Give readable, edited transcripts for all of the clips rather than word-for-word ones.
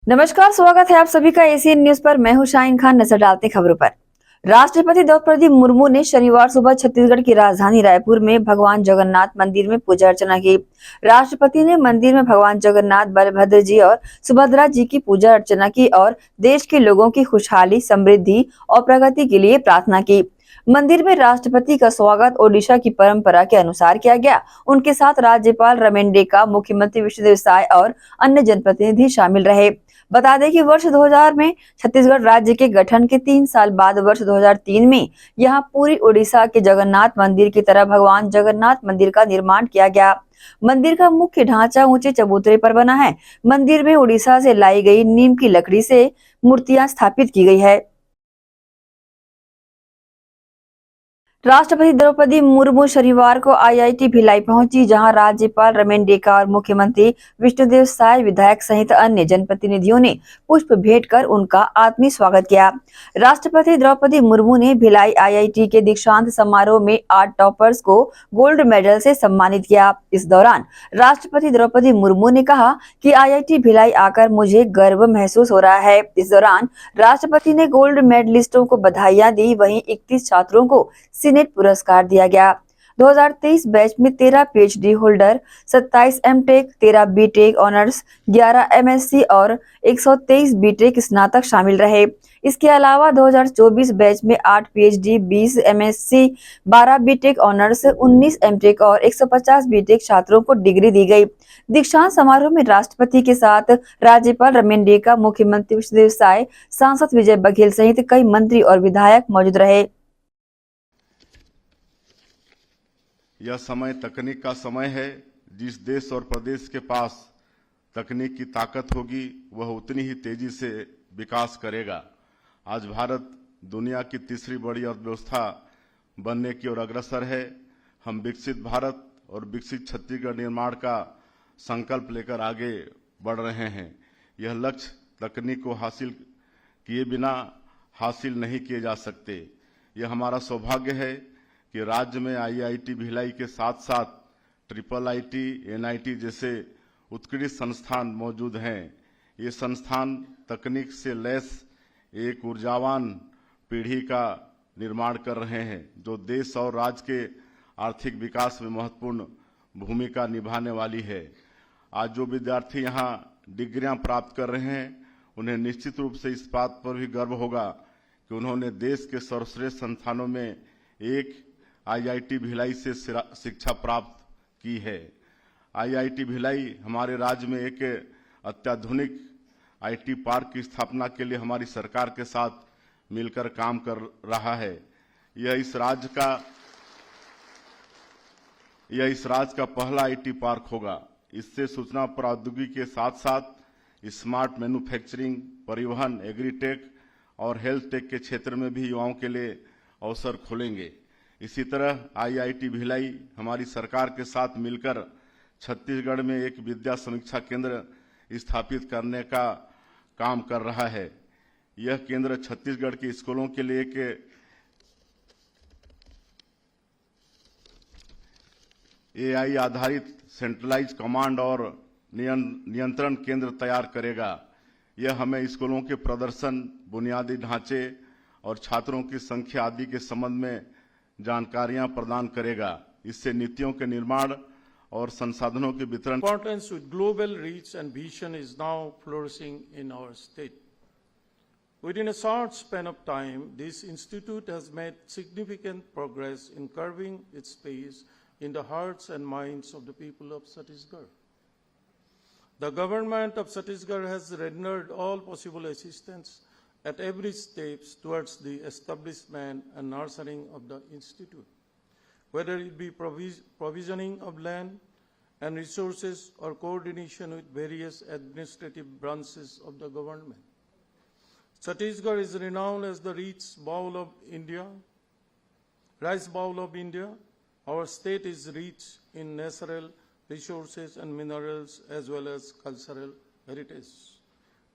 नमस्कार, स्वागत है आप सभी का एसीएन न्यूज पर। मैं हूं शाहीन खान। नजर डालते खबरों पर। राष्ट्रपति द्रौपदी मुर्मू ने शनिवार सुबह छत्तीसगढ़ की राजधानी रायपुर में भगवान जगन्नाथ मंदिर में पूजा अर्चना की। राष्ट्रपति ने मंदिर में भगवान जगन्नाथ, बलभद्र जी और सुभद्रा जी की पूजा अर्चना की और देश के लोगों की खुशहाली, समृद्धि और प्रगति के लिए प्रार्थना की। मंदिर में राष्ट्रपति का स्वागत ओडिशा की परंपरा के अनुसार किया गया। उनके साथ राज्यपाल रमेन डेका, मुख्यमंत्री विष्णुदेव साय और अन्य जनप्रतिनिधि शामिल रहे। बता दें कि वर्ष 2000 में छत्तीसगढ़ राज्य के गठन के 3 साल बाद वर्ष 2003 में यहां पूरी ओडिशा के जगन्नाथ मंदिर की तरह भगवान जगन्नाथ मंदिर का निर्माण किया गया। मंदिर का मुख्य ढांचा ऊंचे चबूतरे पर बना है। मंदिर में ओडिशा से लाई गई नीम की लकड़ी से मूर्तियां स्थापित की गई है। राष्ट्रपति द्रौपदी मुर्मू शनिवार को आईआईटी भिलाई पहुंची, जहां राज्यपाल रमेन डेका और मुख्यमंत्री विष्णुदेव साय, विधायक सहित अन्य जनप्रतिनिधियों ने पुष्प भेंट कर उनका आत्मीय स्वागत किया। राष्ट्रपति द्रौपदी मुर्मू ने भिलाई आईआईटी के दीक्षांत समारोह में 8 टॉपर्स को गोल्ड मेडल से सम्मानित किया। इस दौरान राष्ट्रपति द्रौपदी मुर्मू ने कहा कि आईआईटी भिलाई आकर मुझे गर्व महसूस हो रहा है। इस दौरान राष्ट्रपति ने गोल्ड मेडलिस्टों को बधाइयां दी। वहीं 31 छात्रों को सीनेट पुरस्कार दिया गया। 2023 बैच में 13 PhD holder, 27 MTech, 13 BTech honours, 11 MSc और 123 बीटेक स्नातक शामिल रहे। इसके अलावा 2024 बैच में 8 PhD, 20 MSc, 12 BTech honours, 19 MTech और 150 बीटेक छात्रों को डिग्री दी गई। दीक्षांत समारोह में राष्ट्रपति के साथ राज्यपाल रमेन डेका, मुख्यमंत्री विष्णुदेव साय, सांसद विजय बघेल सहित कई मंत्री और विधायक मौजूद रहे। यह समय तकनीक का समय है। जिस देश और प्रदेश के पास तकनीक की ताकत होगी वह उतनी ही तेजी से विकास करेगा। आज भारत दुनिया की तीसरी बड़ी अर्थव्यवस्था बनने की ओर अग्रसर है। हम विकसित भारत और विकसित छत्तीसगढ़ निर्माण का संकल्प लेकर आगे बढ़ रहे हैं। यह लक्ष्य तकनीक को हासिल किए बिना हासिल नहीं किए जा सकते। यह हमारा सौभाग्य है कि राज्य में आईआईटी भिलाई के साथ साथ ट्रिपल आईटी, एनआईटी जैसे उत्कृष्ट संस्थान मौजूद हैं। ये संस्थान तकनीक से लैस एक ऊर्जावान पीढ़ी का निर्माण कर रहे हैं, जो देश और राज्य के आर्थिक विकास में महत्वपूर्ण भूमिका निभाने वाली है। आज जो विद्यार्थी यहाँ डिग्रियां प्राप्त कर रहे हैं, उन्हें निश्चित रूप से इस बात पर भी गर्व होगा कि उन्होंने देश के सर्वश्रेष्ठ संस्थानों में एक आईआईटी भिलाई से शिक्षा प्राप्त की है। आईआईटी भिलाई हमारे राज्य में एक अत्याधुनिक आईटी पार्क की स्थापना के लिए हमारी सरकार के साथ मिलकर काम कर रहा है। यह इस राज्य का पहला आईटी पार्क होगा। इससे सूचना प्रौद्योगिकी के साथ साथ स्मार्ट मैन्युफैक्चरिंग, परिवहन, एग्रीटेक और हेल्थ टेक के क्षेत्र में भी युवाओं के लिए अवसर खुलेंगे। इसी तरह आईआईटी भिलाई हमारी सरकार के साथ मिलकर छत्तीसगढ़ में एक विद्या समीक्षा केंद्र स्थापित करने का काम कर रहा है। यह केंद्र छत्तीसगढ़ के स्कूलों के लिए एक एआई आधारित सेंट्रलाइज कमांड और नियंत्रण केंद्र तैयार करेगा। यह हमें स्कूलों के प्रदर्शन, बुनियादी ढांचे और छात्रों की संख्या आदि के संबंध में जानकारियां प्रदान करेगा। इससे नीतियों के निर्माण और संसाधनों के वितरण। Importance with global reach and vision is now flourishing in our state. Within a short span of time, this institute has made significant progress in carving its space in the hearts and minds of the people of Chhattisgarh. The government of Chhattisgarh has rendered all possible assistance at every step towards the establishment and nurturing of the institute, whether it be provisioning of land and resources or coordination with various administrative branches of the government. Chhattisgarh is renowned as the rice bowl of India. Our state is rich in natural resources and minerals as well as cultural heritage.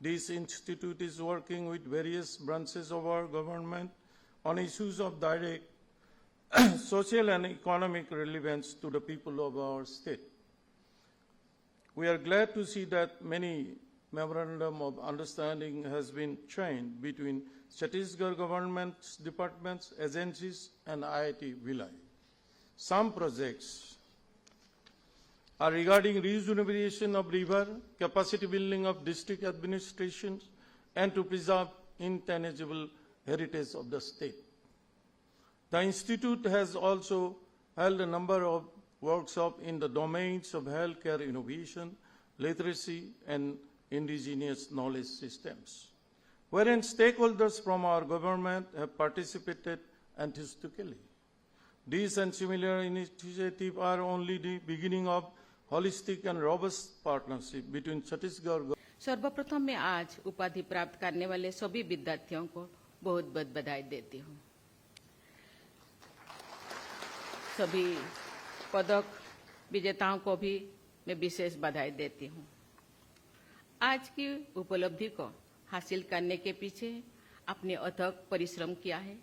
This institute is working with various branches of our government on issues of direct social and economic relevance to the people of our state. We are glad to see that many memorandum of understanding has been signed between Chhattisgarh government's departments, agencies, and IIT Bhilai. Some projects are regarding rejuvenation of river, capacity building of district administrations, and to preserve intangible heritage of the state. The Institute has also held a number of workshops in the domains of healthcare innovation, literacy, and indigenous knowledge systems, wherein stakeholders from our government have participated enthusiastically. These and similar initiatives are only the beginning of holistic and robust partnership between Chhattisgarh. सर्वप्रथम मैं आज उपाधि प्राप्त करने वाले सभी विद्यार्थियों को बहुत बहुत बधाई देती हूँ। सभी पदक विजेताओं को भी मैं विशेष बधाई देती हूँ। आज की उपलब्धि को हासिल करने के पीछे आपने अथक परिश्रम किया है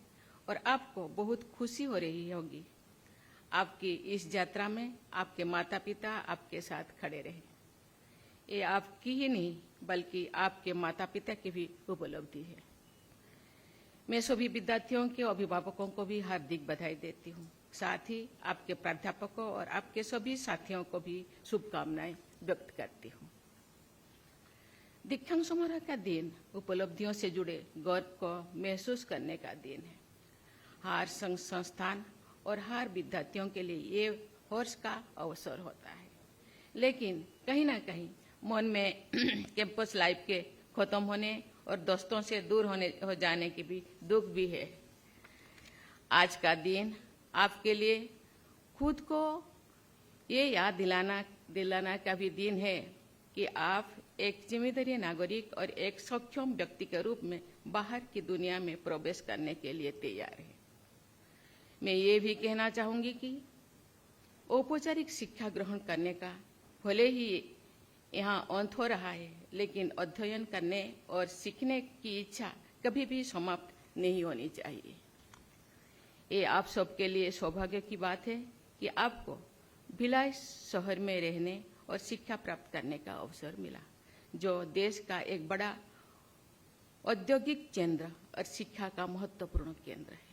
और आपको बहुत खुशी हो रही होगी। आपकी इस यात्रा में आपके माता पिता आपके साथ खड़े रहे। ये आपकी ही नहीं बल्कि आपके माता पिता की भी उपलब्धि है। मैं सभी विद्यार्थियों के अभिभावकों को भी हार्दिक बधाई देती हूँ। साथ ही आपके प्राध्यापकों और आपके सभी साथियों को भी शुभकामनाएं व्यक्त करती हूँ। दीक्षांत समारोह का दिन उपलब्धियों से जुड़े गर्व को महसूस करने का दिन है। हर संस्थान और हर विद्यार्थियों के लिए ये हर्ष का अवसर होता है, लेकिन कहीं ना कहीं मन में कैंपस लाइफ के खत्म होने और दोस्तों से दूर हो जाने की भी दुख भी है। आज का दिन आपके लिए खुद को ये याद दिलाना का भी दिन है कि आप एक जिम्मेदारी नागरिक और एक सक्षम व्यक्ति के रूप में बाहर की दुनिया में प्रवेश करने के लिए तैयार हैं। मैं ये भी कहना चाहूंगी कि औपचारिक शिक्षा ग्रहण करने का भले ही यहाँ अंत हो रहा है, लेकिन अध्ययन करने और सीखने की इच्छा कभी भी समाप्त नहीं होनी चाहिए। ये आप सबके लिए सौभाग्य की बात है कि आपको भिलाई शहर में रहने और शिक्षा प्राप्त करने का अवसर मिला, जो देश का एक बड़ा औद्योगिक केंद्र और शिक्षा का महत्वपूर्ण केंद्र है।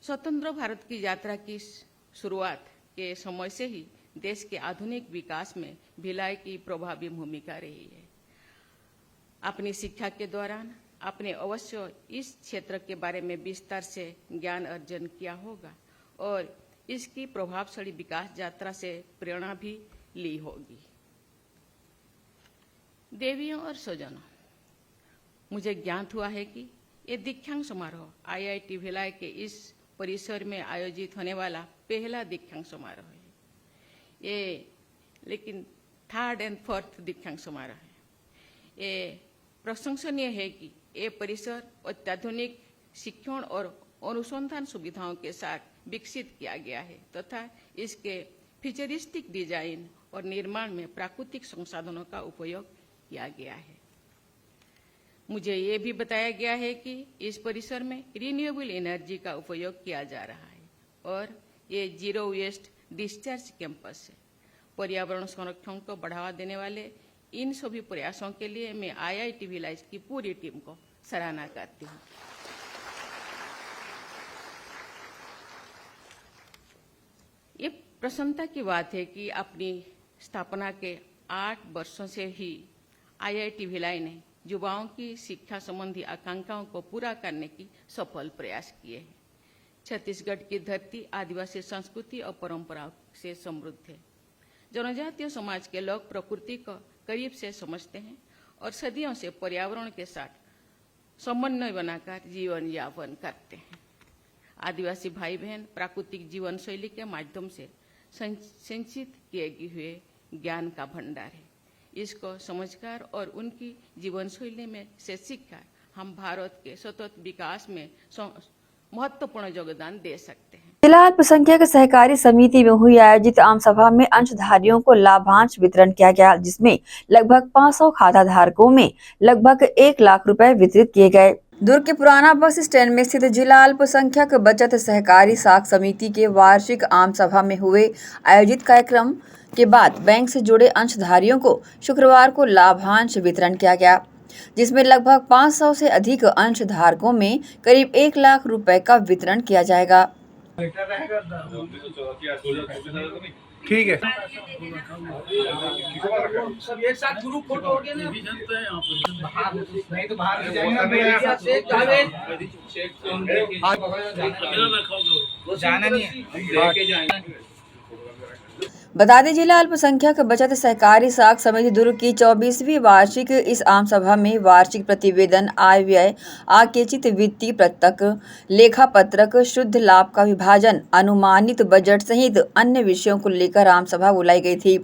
स्वतंत्र भारत की यात्रा की शुरुआत के समय से ही देश के आधुनिक विकास में भिलाई की प्रभावी भूमिका रही है। अपनी शिक्षा के दौरान आपने अवश्य इस क्षेत्र के बारे में विस्तार से ज्ञान अर्जन किया होगा और इसकी प्रभावशाली विकास यात्रा से प्रेरणा भी ली होगी। देवियों और स्वजनों, मुझे ज्ञात हुआ है कि ये दीक्षांत समारोह आईआईटी भिलाई के इस परिसर में आयोजित होने वाला पहला दीक्षांत समारोह है। ये लेकिन थर्ड एंड फोर्थ दीक्षांत समारोह है। ये प्रशंसनीय है कि ये परिसर अत्याधुनिक शिक्षण और अनुसंधान सुविधाओं के साथ विकसित किया गया है तथा इसके फ्यूचरिस्टिक डिजाइन और निर्माण में प्राकृतिक संसाधनों का उपयोग किया गया है। मुझे ये भी बताया गया है कि इस परिसर में रिन्यूएबल एनर्जी का उपयोग किया जा रहा है और ये जीरो वेस्ट डिस्चार्ज कैंपस है। पर्यावरण संरक्षण को बढ़ावा देने वाले इन सभी प्रयासों के लिए मैं आईआईटी भिलाई की पूरी टीम को सराहना करती हूँ। ये प्रसन्नता की बात है कि अपनी स्थापना के 8 वर्षों से ही आईआईटी भिलाई ने युवाओं की शिक्षा संबंधी आकांक्षाओं को पूरा करने की सफल प्रयास किए हैं। छत्तीसगढ़ की धरती आदिवासी संस्कृति और परंपराओं से समृद्ध है। जनजातीय समाज के लोग प्रकृति को करीब से समझते हैं और सदियों से पर्यावरण के साथ समन्वय बनाकर जीवन यापन करते हैं। आदिवासी भाई बहन प्राकृतिक जीवन शैली के माध्यम से संचित किए हुए ज्ञान का भंडार है। इसको समझकर और उनकी जीवन शैली में से सीखकर हम भारत के सतत विकास में महत्वपूर्ण योगदान दे सकते हैं। जिला अल्पसंख्यक सहकारी समिति में हुई आयोजित आम सभा में अंशधारियों को लाभांश वितरण किया गया, जिसमें लगभग 500 खाता धारकों में लगभग 1 लाख रुपए वितरित किए गए। दुर्ग के पुराना बस स्टैंड में स्थित जिला अल्पसंख्यक बचत सहकारी साख समिति के वार्षिक आम सभा में हुए आयोजित कार्यक्रम के बाद बैंक से जुड़े अंशधारियों को शुक्रवार को लाभांश वितरण किया गया, जिसमें लगभग 500 से अधिक अंशधारकों में करीब 1 लाख रुपए का वितरण किया जाएगा। ठीक है। सब एक साथ ग्रुप फोटो हो गया ना, नहीं तो बाहर जाना नहीं है। बता दें, जिला अल्पसंख्यक बचत सहकारी साख समिति दुर्ग की 24वीं वार्षिक इस आम सभा में वार्षिक प्रतिवेदन, आय व्यय, आकेचित वित्तीय पत्रक, लेखा पत्रक, शुद्ध लाभ का विभाजन, अनुमानित बजट सहित अन्य विषयों को लेकर आम सभा बुलाई गई थी,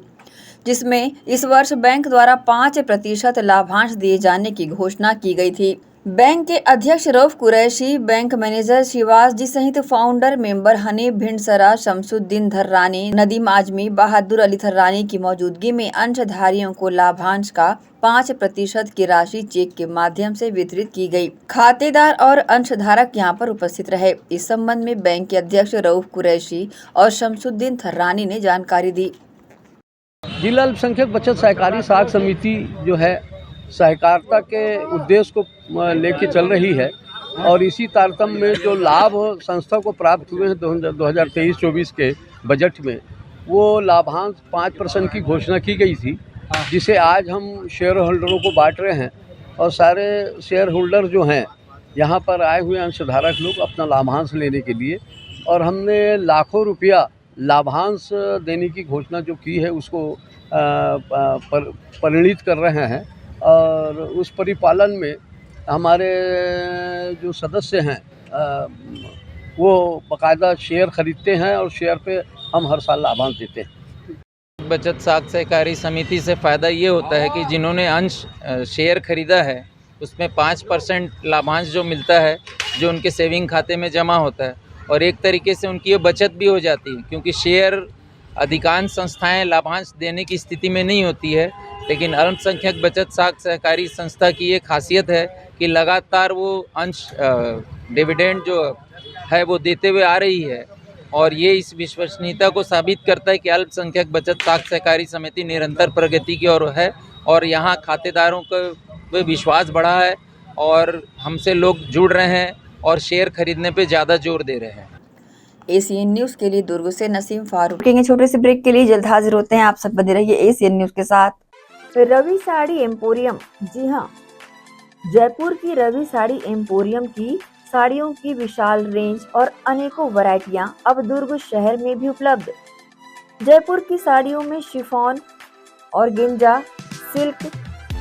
जिसमें इस वर्ष बैंक द्वारा 5% लाभांश दिए जाने की घोषणा की गई थी। बैंक के अध्यक्ष रऊफ कुरैशी, बैंक मैनेजर शिवास जी सहित फाउंडर मेंबर हनीफ भिंडसरा, शमसुद्दीन धर्रानी, नदीम आजमी, बहादुर अली धर्रानी की मौजूदगी में अंशधारियों को लाभांश का 5% की राशि चेक के माध्यम से वितरित की गई। खातेदार और अंशधारक यहां पर उपस्थित रहे। इस संबंध में बैंक के अध्यक्ष रऊफ कुरैशी और शमसुद्दीन धर्रानी ने जानकारी दी। जिला अल्पसंख्यक बचत सहकारी साख समिति जो है सहकारिता के उद्देश्य को लेके चल रही है और इसी तारतम्य में जो लाभ संस्था को प्राप्त हुए हैं 2023-24 के बजट में, वो लाभांश 5% की घोषणा की गई थी, जिसे आज हम शेयर होल्डरों को बांट रहे हैं और सारे शेयर होल्डर जो हैं यहाँ पर आए हुए अंशधारक लोग अपना लाभांश लेने के लिए, और हमने लाखों रुपया लाभांश देने की घोषणा जो की है उसको परिणित कर रहे हैं। और उस परिपालन में हमारे जो सदस्य हैं वो बाकायदा शेयर खरीदते हैं और शेयर पे हम हर साल लाभांश देते हैं। बचत साख सहकारी समिति से फ़ायदा ये होता है कि जिन्होंने अंश शेयर खरीदा है उसमें 5% लाभांश जो मिलता है, जो उनके सेविंग खाते में जमा होता है, और एक तरीके से उनकी ये बचत भी हो जाती है, क्योंकि शेयर अधिकांश संस्थाएं लाभांश देने की स्थिति में नहीं होती है, लेकिन अल्पसंख्यक बचत साख सहकारी संस्था की ये खासियत है कि लगातार वो अंश डिविडेंड जो है वो देते हुए आ रही है, और ये इस विश्वसनीयता को साबित करता है कि अल्पसंख्यक बचत साख सहकारी समिति निरंतर प्रगति की ओर है और यहाँ खातेदारों का विश्वास बढ़ा है और हमसे लोग जुड़ रहे हैं और शेयर खरीदने पे ज़्यादा जोर दे रहे हैं। एसीएन न्यूज़ के लिए दुर्ग से नसीम फारूक। छोटे से ब्रेक के लिए जल्द हाजिर होते हैं। आप सब बने रहिए एसीएन न्यूज़ के साथ। रवि साड़ी एम्पोरियम, जी हाँ, जयपुर की रवि साड़ी एम्पोरियम की साड़ियों की विशाल रेंज और अनेकों वैरायटियां अब दुर्ग शहर में भी उपलब्ध। जयपुर की साड़ियों में chiffon, organza, silk,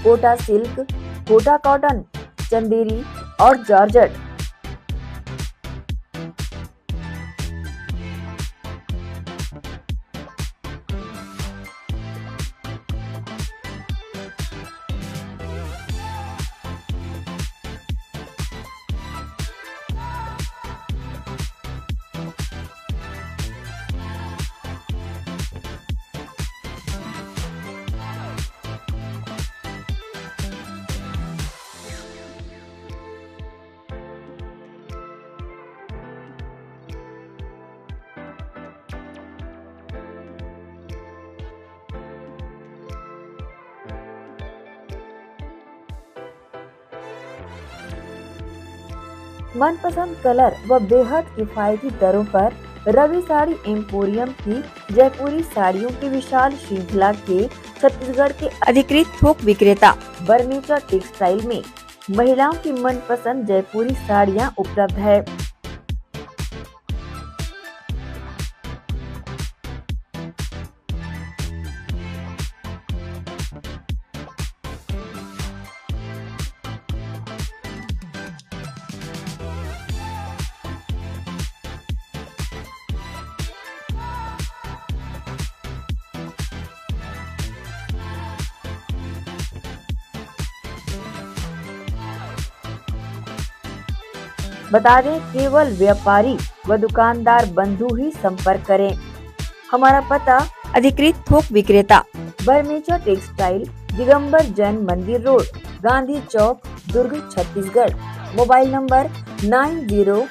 Kota cotton, Chanderi और जॉर्जेट। मनपसंद कलर व बेहद किफायती दरों पर रवि साड़ी एम्पोरियम की जयपुरी साड़ियों की विशाल श्रृंखला के छत्तीसगढ़ के अधिकृत थोक विक्रेता बर्मेचा टेक्सटाइल में महिलाओं की मनपसंद जयपुरी साड़ियां उपलब्ध है। बता दें, केवल व्यापारी व दुकानदार बंधु ही संपर्क करें। हमारा पता अधिकृत थोक विक्रेता बर्मेचा textile, Digambar Jain Mandir road, Gandhi Chowk, Durg, Chhattisgarh. Mobile number 90।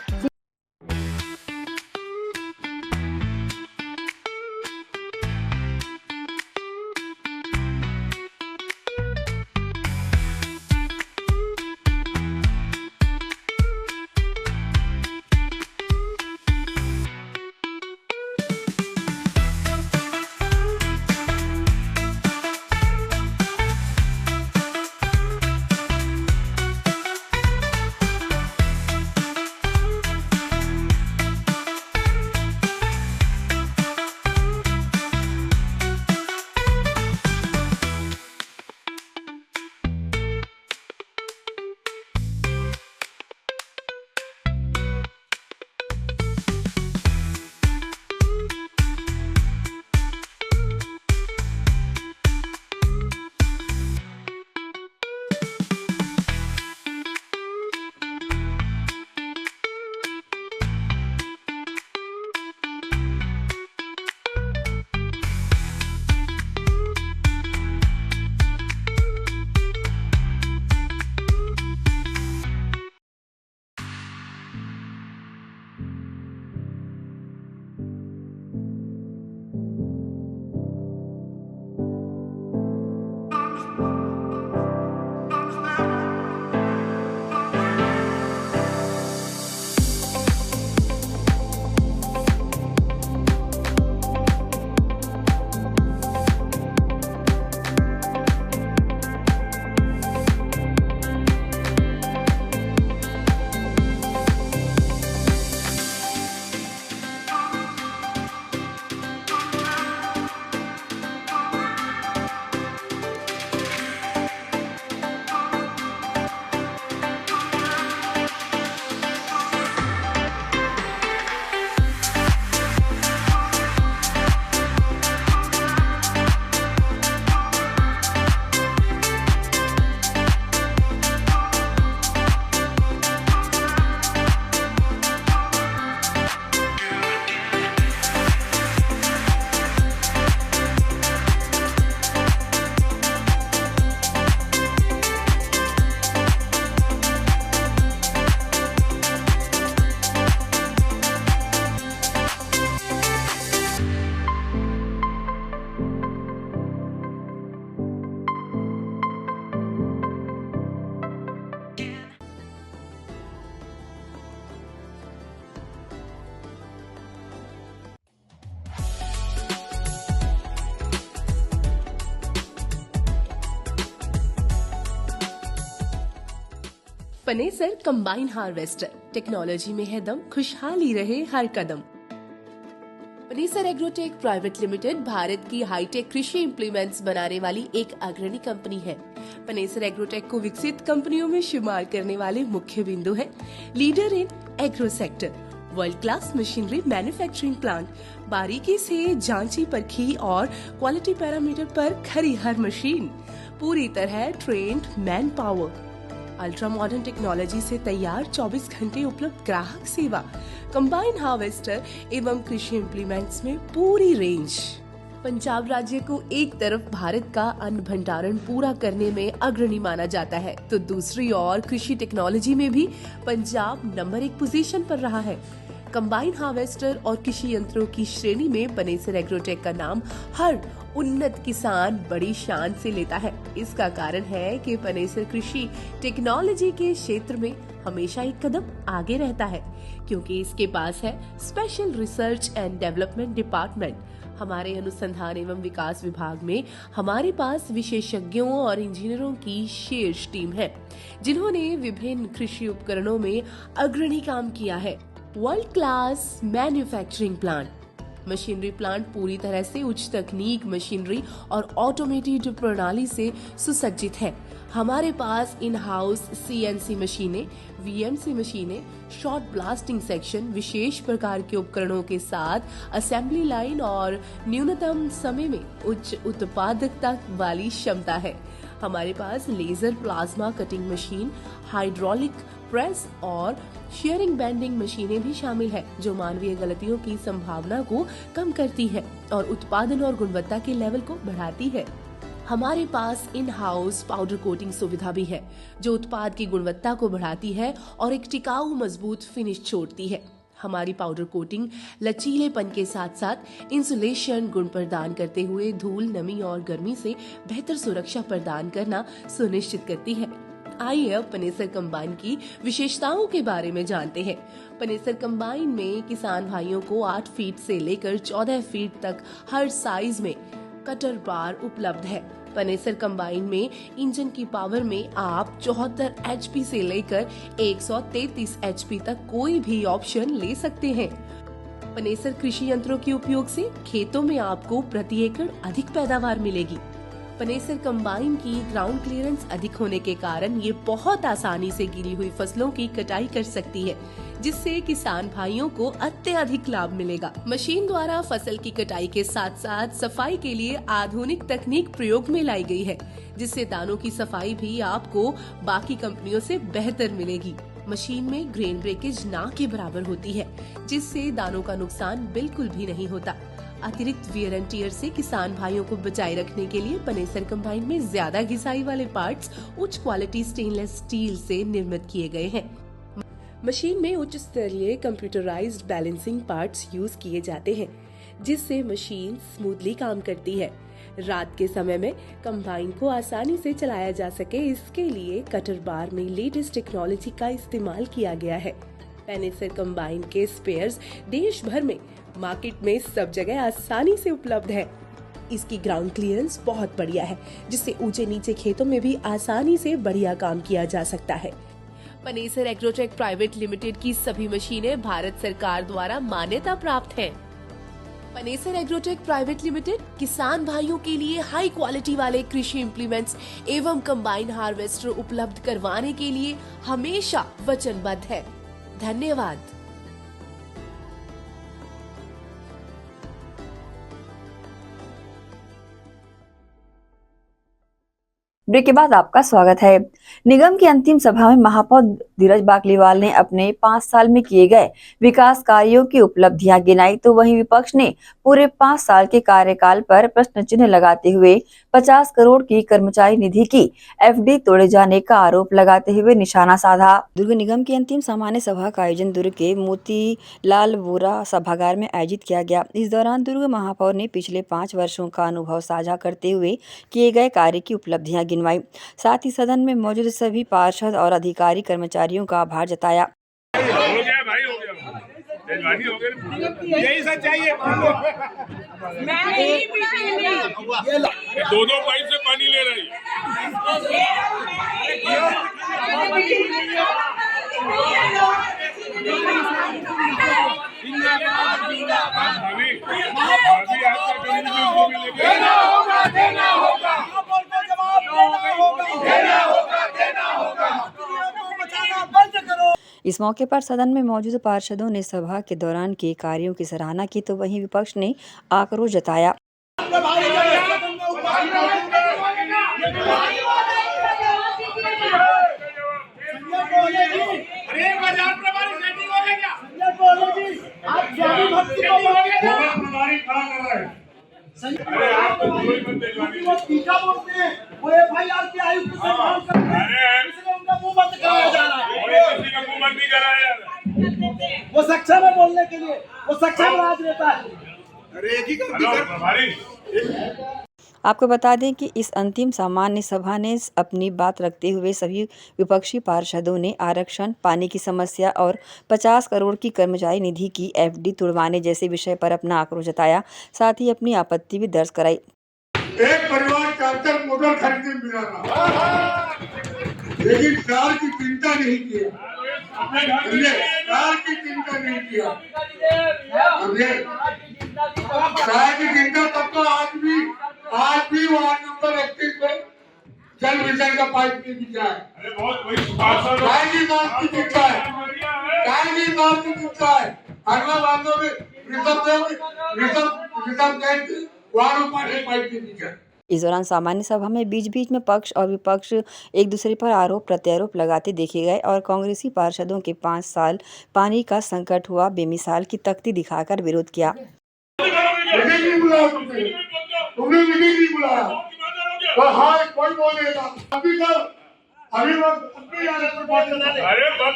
Panesar combine harvester, technology में है दम, खुशहाली रहे हर कदम। Panesar agrotech private limited Bharat की हाईटेक कृषि इम्प्लीमेंट्स बनाने वाली एक अग्रणी कंपनी है। पनेसर एग्रोटेक को विकसित कंपनियों में शुमार करने वाले मुख्य बिंदु है leader in agro sector, world class machinery manufacturing plant, बारीकी से जांची परखी और क्वालिटी पैरामीटर पर खरी हर मशीन, पूरी तरह trained man power, ultra modern technology से तैयार 24 घंटे उपलब्ध ग्राहक सेवा, कंबाइन हार्वेस्टर एवं कृषि इम्प्लीमेंट्स में पूरी रेंज। पंजाब राज्य को एक तरफ भारत का अन्न भंडारण पूरा करने में अग्रणी माना जाता है, तो दूसरी ओर कृषि टेक्नोलॉजी में भी पंजाब नंबर 1 पोजीशन पर रहा है। कंबाइन हार्वेस्टर और कृषि यंत्रों की श्रेणी में पनेसर एग्रोटेक का नाम हर उन्नत किसान बड़ी शान से लेता है। इसका कारण है कि पनेसर कृषि टेक्नोलॉजी के क्षेत्र में हमेशा एक कदम आगे रहता है, क्योंकि इसके पास है special research and development department. हमारे अनुसंधान एवं विकास विभाग में हमारे पास विशेषज्ञों और इंजीनियरों की शीर्ष टीम है, जिन्होंने विभिन्न कृषि उपकरणों में अग्रणी काम किया है। World class manufacturing plant, machinery plant पूरी तरह से उच्च तकनीक मशीनरी और ऑटोमेटेड प्रणाली से सुसज्जित है। हमारे पास इन हाउस CNC मशीनें, VMC मशीनें, शॉर्ट ब्लास्टिंग सेक्शन, विशेष प्रकार के उपकरणों के साथ असेंबली लाइन और न्यूनतम समय में उच्च उत्पादकता वाली क्षमता है। हमारे पास laser plasma cutting machine, hydraulic press और शेयरिंग बेंडिंग मशीनें भी शामिल है, जो मानवीय गलतियों की संभावना को कम करती है और उत्पादन और गुणवत्ता के लेवल को बढ़ाती है। हमारे पास इन हाउस पाउडर कोटिंग सुविधा भी है, जो उत्पाद की गुणवत्ता को बढ़ाती है और एक टिकाऊ मजबूत फिनिश छोड़ती है। हमारी पाउडर कोटिंग लचीलेपन के साथ साथ इंसुलेशन गुण प्रदान करते हुए धूल, नमी और गर्मी से बेहतर सुरक्षा प्रदान करना सुनिश्चित करती है। आइए अब पनेसर कंबाइन की विशेषताओं के बारे में जानते हैं। पनेसर कंबाइन में किसान भाइयों को 8 फीट से लेकर 14 फीट तक हर साइज में कटर बार उपलब्ध है। पनेसर कंबाइन में इंजन की पावर में आप 74 HP से लेकर 133 HP तक कोई भी ऑप्शन ले सकते हैं। पनेसर कृषि यंत्रों के उपयोग से खेतों में आपको प्रति एकड़ अधिक पैदावार मिलेगी। पनेसर कंबाइन की ग्राउंड क्लियरेंस अधिक होने के कारण ये बहुत आसानी से गिरी हुई फसलों की कटाई कर सकती है, जिससे किसान भाइयों को अत्यधिक लाभ मिलेगा। मशीन द्वारा फसल की कटाई के साथ साथ सफाई के लिए आधुनिक तकनीक प्रयोग में लाई गई है, जिससे दानों की सफाई भी आपको बाकी कंपनियों से बेहतर मिलेगी। मशीन में ग्रेन ब्रेकेज ना के बराबर होती है, जिससे दानों का नुकसान बिल्कुल भी नहीं होता। अतिरिक्त वियर एंड टियर से किसान भाइयों को बचाए रखने के लिए पनेसर कंबाइन में ज्यादा घिसाई वाले पार्ट्स उच्च क्वालिटी स्टेनलेस स्टील से निर्मित किए गए हैं। मशीन में उच्च स्तरीय कंप्यूटराइज्ड बैलेंसिंग पार्ट्स यूज किए जाते हैं, जिससे मशीन स्मूथली काम करती है। रात के समय में कंबाइन को आसानी से चलाया जा सके, इसके लिए कटर बार में लेटेस्ट टेक्नोलॉजी का इस्तेमाल किया गया है। पनेसर कंबाइन के स्पेयर्स देश भर में मार्केट में सब जगह आसानी से उपलब्ध है। इसकी ग्राउंड क्लियरेंस बहुत बढ़िया है, जिससे ऊंचे नीचे खेतों में भी आसानी से बढ़िया काम किया जा सकता है। पनेसर एग्रोटेक प्राइवेट लिमिटेड की सभी मशीनें भारत सरकार द्वारा मान्यता प्राप्त हैं। पनेसर एग्रोटेक प्राइवेट लिमिटेड किसान भाइयों के लिए हाई क्वालिटी वाले कृषि इम्प्लीमेंट्स एवं कंबाइन हार्वेस्टर उपलब्ध करवाने के लिए हमेशा वचनबद्ध है। धन्यवाद। ब्रेक के बाद आपका स्वागत है। निगम की अंतिम सभा में महापौर धीरज बाकलीवाल ने अपने 5 साल में किए गए विकास कार्यों की उपलब्धियां गिनाई, तो वहीं विपक्ष ने पूरे 5 साल के कार्यकाल पर प्रश्न चिन्ह लगाते हुए 50 करोड़ की कर्मचारी निधि की FD तोड़े जाने का आरोप लगाते हुए निशाना साधा। दुर्ग निगम की अंतिम सामान्य सभा का आयोजन दुर्ग के मोतीलाल वोरा सभागार में आयोजित किया गया। इस दौरान दुर्ग महापौर ने पिछले 5 वर्षों का अनुभव साझा करते हुए किए गए कार्य की उपलब्धियां गिनवाई। साथ ही सदन में मौजूद सभी पार्षद और अधिकारी कर्मचारियों का आभार जताया। हो गया भाई, हो गया, यही सच्चाई है। दो दो पाइप से पानी ले रही है। भाभी भाभी आपका कंट्रीब्यूशन को भी लेके इस मौके पर सदन में मौजूद पार्षदों ने सभा के दौरान किए कार्यों की सराहना की तो वहीं विपक्ष ने आक्रोश जताया। अरे आप तो कोई मत दिलवानी। वो सक्षम है बोलने के लिए, वो सक्षम राजनेता है। आपको बता दें कि इस अंतिम सामान्य सभा ने अपनी बात रखते हुए सभी विपक्षी पार्षदों ने आरक्षण, पानी की समस्या और 50 करोड़ की कर्मचारी निधि की एफडी तुड़वाने जैसे विषय पर अपना आक्रोश जताया, साथ ही अपनी आपत्ति भी दर्ज कराई। एक परिवार 4 मोटर खरीद के मिला था, लेकिन कार की चिंता नहीं किया, कार की चिंता नहीं किया, कार की चिंता तब तो आज भी वार्ड नंबर 31 में जल मिशन का पाइप नहीं बिछा है। गाय की नाम की चिंता है, गाय की नाम की चिंता है। हरवा बांधों में रिजर्व बैंक वारों पर पाइप नहीं बिछा है। इस दौरान सामान्य सभा में बीच-बीच में पक्ष और विपक्ष एक दूसरे पर आरोप प्रत्यारोप लगाते देखे गए और कांग्रेसी पार्षदों के 5 साल पानी का संकट हुआ बेमिसाल की तख्ती दिखाकर विरोध किया। तुमने मीटिंग नहीं बुलाया, तो हाँ कोई बोलेगा अभी अरे बस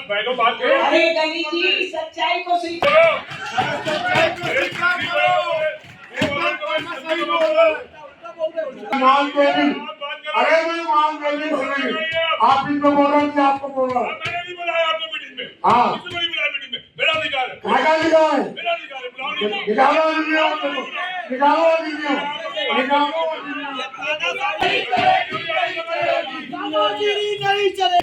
बैठो बात करो। अरे गली जी सच्चाई को अरे मैं मान गई बोल रही, आप भी तो बोल रहे थे, आपको बोल रहा मैंने नहीं बुलाया आपको मीटिंग में। हाँ किसी को नहीं बुलाया मीटिंग में, मेरा अधिकार है। क्या अधिकार है? मेरा अधिकार है, बुलाओ नहीं। निकालो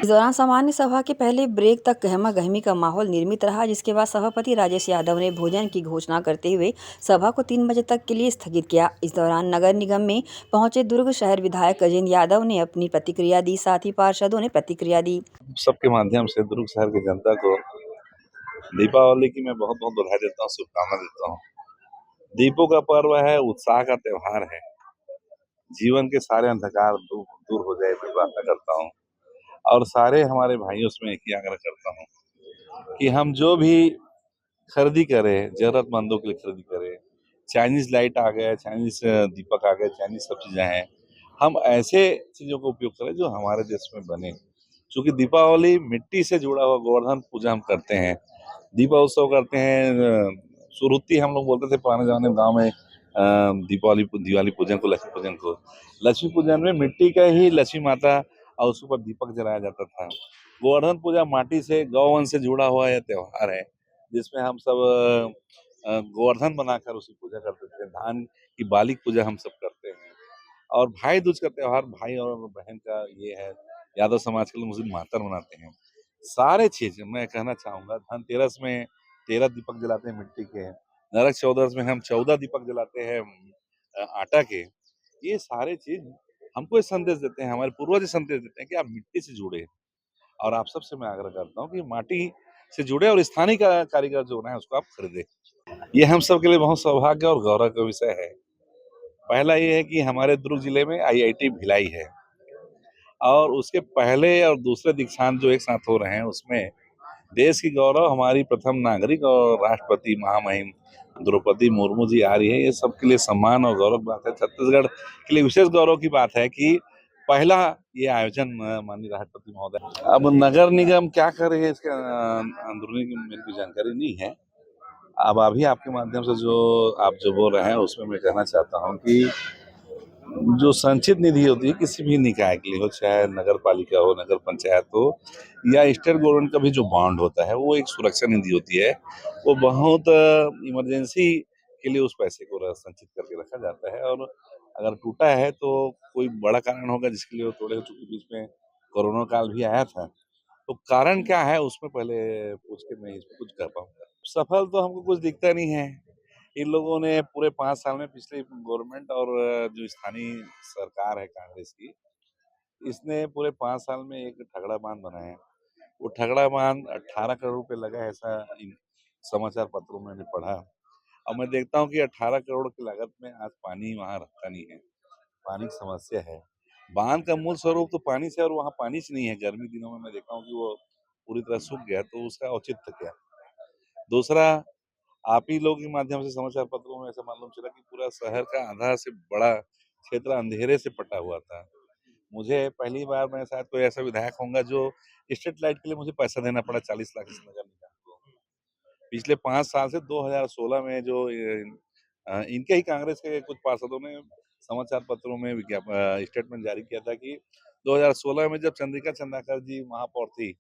इस दौरान सामान्य सभा के पहले ब्रेक तक गहमा गहमी का माहौल निर्मित रहा, जिसके बाद सभापति राजेश यादव ने भोजन की घोषणा करते हुए सभा को 3 बजे तक के लिए स्थगित किया। इस दौरान नगर निगम में पहुंचे दुर्ग शहर विधायक गजेंद्र यादव ने अपनी प्रतिक्रिया दी, साथ ही पार्षदों ने प्रतिक्रिया दी। सबके माध्यम से दुर्ग शहर की जनता को दीपावली की मैं बहुत बहुत बधाई देता हूँ, शुभकामना देता हूँ। दीपों का पर्व है, उत्साह का त्योहार है, जीवन के सारे अंधकार दूर हो जाए मैं प्रार्थना करता हूँ और सारे हमारे भाइयों से मैं एक ही आग्रह करता हूँ कि हम जो भी खरीदी करें जरूरतमंदों के लिए खरीदी करें। चाइनीज लाइट आ गए, चाइनीज दीपक आ गए, चाइनीज सब चीजें हैं, हम ऐसे चीजों का उपयोग करें जो हमारे देश में बने। क्योंकि दीपावली मिट्टी से जुड़ा हुआ गोवर्धन पूजा हम करते हैं, दीपा उत्सव करते हैं। सुरुत्ती हम लोग बोलते थे पुराने जमाने में गाँव में, दिवाली पूजन को, लक्ष्मी पूजन को। लक्ष्मी पूजन में मिट्टी का ही लक्ष्मी माता और उसके ऊपर दीपक जलाया जाता था। गोवर्धन पूजा माटी से, गौवन से जुड़ा हुआ यह त्योहार है, जिसमें हम सब गोवर्धन बनाकर उसकी पूजा करते थे। धान की बाली पूजा हम सब करते हैं। और भाई दूज का त्योहार भाई और बहन का ये है, यादव समाज के लोग मुस्लिम मातर मनाते हैं। सारे चीज मैं कहना चाहूंगा, धनतेरस में 13 दीपक जलाते हैं मिट्टी के, नरक चौदस में हम 14 दीपक जलाते हैं आटा के। ये सारे चीज हमको संदेश देते हैं, हमारे पूर्वज संदेश देते हैं कि आप मिट्टी से जुड़े। और आप सबसे मैं आग्रह करता हूँ कि माटी से जुड़े और स्थानीय कारीगर जो है उसको आप खरीदे। ये हम सब के लिए बहुत सौभाग्य और गौरव का विषय है। पहला ये है कि हमारे दुर्ग जिले में IIT भिलाई है और उसके पहले और दूसरे दीक्षांत जो एक साथ हो रहे हैं, उसमें देश की गौरव हमारी प्रथम नागरिक और राष्ट्रपति महामहिम द्रौपदी मुर्मू जी आ रही है। ये सबके लिए सम्मान और गौरव की बात है। छत्तीसगढ़ के लिए विशेष गौरव की बात है कि पहला ये आयोजन माननीय राष्ट्रपति महोदय। अब नगर निगम क्या कर रही है इसके अंदरूनी मेरी कोई जानकारी नहीं है। अब अभी आपके माध्यम से जो आप बोल रहे हैं उसमें मैं कहना चाहता हूँ कि जो संचित निधि होती है किसी भी निकाय के लिए हो, चाहे नगर पालिका हो, नगर पंचायत हो या स्टेट गवर्नमेंट का भी जो बॉन्ड होता है, वो एक सुरक्षा निधि होती है। वो बहुत इमरजेंसी के लिए उस पैसे को संचित करके रखा जाता है। और अगर टूटा है तो कोई बड़ा कारण होगा जिसके लिए वो तोड़े, चूंकि बीच में कोरोना काल भी आया था। तो कारण क्या है उसमें पहले पूछ के मैं इसमें कुछ कह पाऊंगा। सफल तो हमको कुछ दिखता नहीं है। इन लोगों ने पूरे 5 साल में, पिछले गवर्नमेंट और जो स्थानीय सरकार है कांग्रेस की, इसने पूरे 5 साल में एक ठगड़ा बांध बनाया। वो ठगड़ा बांध 18 करोड़ रुपए लगा है, ऐसा इन समाचार पत्रों में मैंने पढ़ा। और मैं देखता हूँ कि 18 करोड़ की लागत में आज पानी वहाँ रहता नहीं है। पानी की समस्या है। बांध का मूल स्वरूप तो पानी से, और वहाँ पानी से नहीं है। गर्मी दिनों में मैं देखा हूँ कि वो पूरी तरह सूख गया, तो उसका औचित्य क्या। दूसरा, आप ही लोग के माध्यम से समाचार पत्रों में ऐसा मालूम चला कि पूरा शहर का आधा से बड़ा क्षेत्र अंधेरे से पटा हुआ था। मुझे पहली बार, मैं शायद कोई ऐसा विधायक होऊंगा जो स्ट्रीट लाइट के लिए मुझे पैसा देना पड़ा 40 लाख इस नगर निगम को। पिछले 5 साल से 2016 में जो इनके ही कांग्रेस के कुछ पार्षदों ने समाचार पत्रों में स्टेटमेंट जारी किया था कि 2016 में जब चंद्रिका चंदाकर जी महापौर थी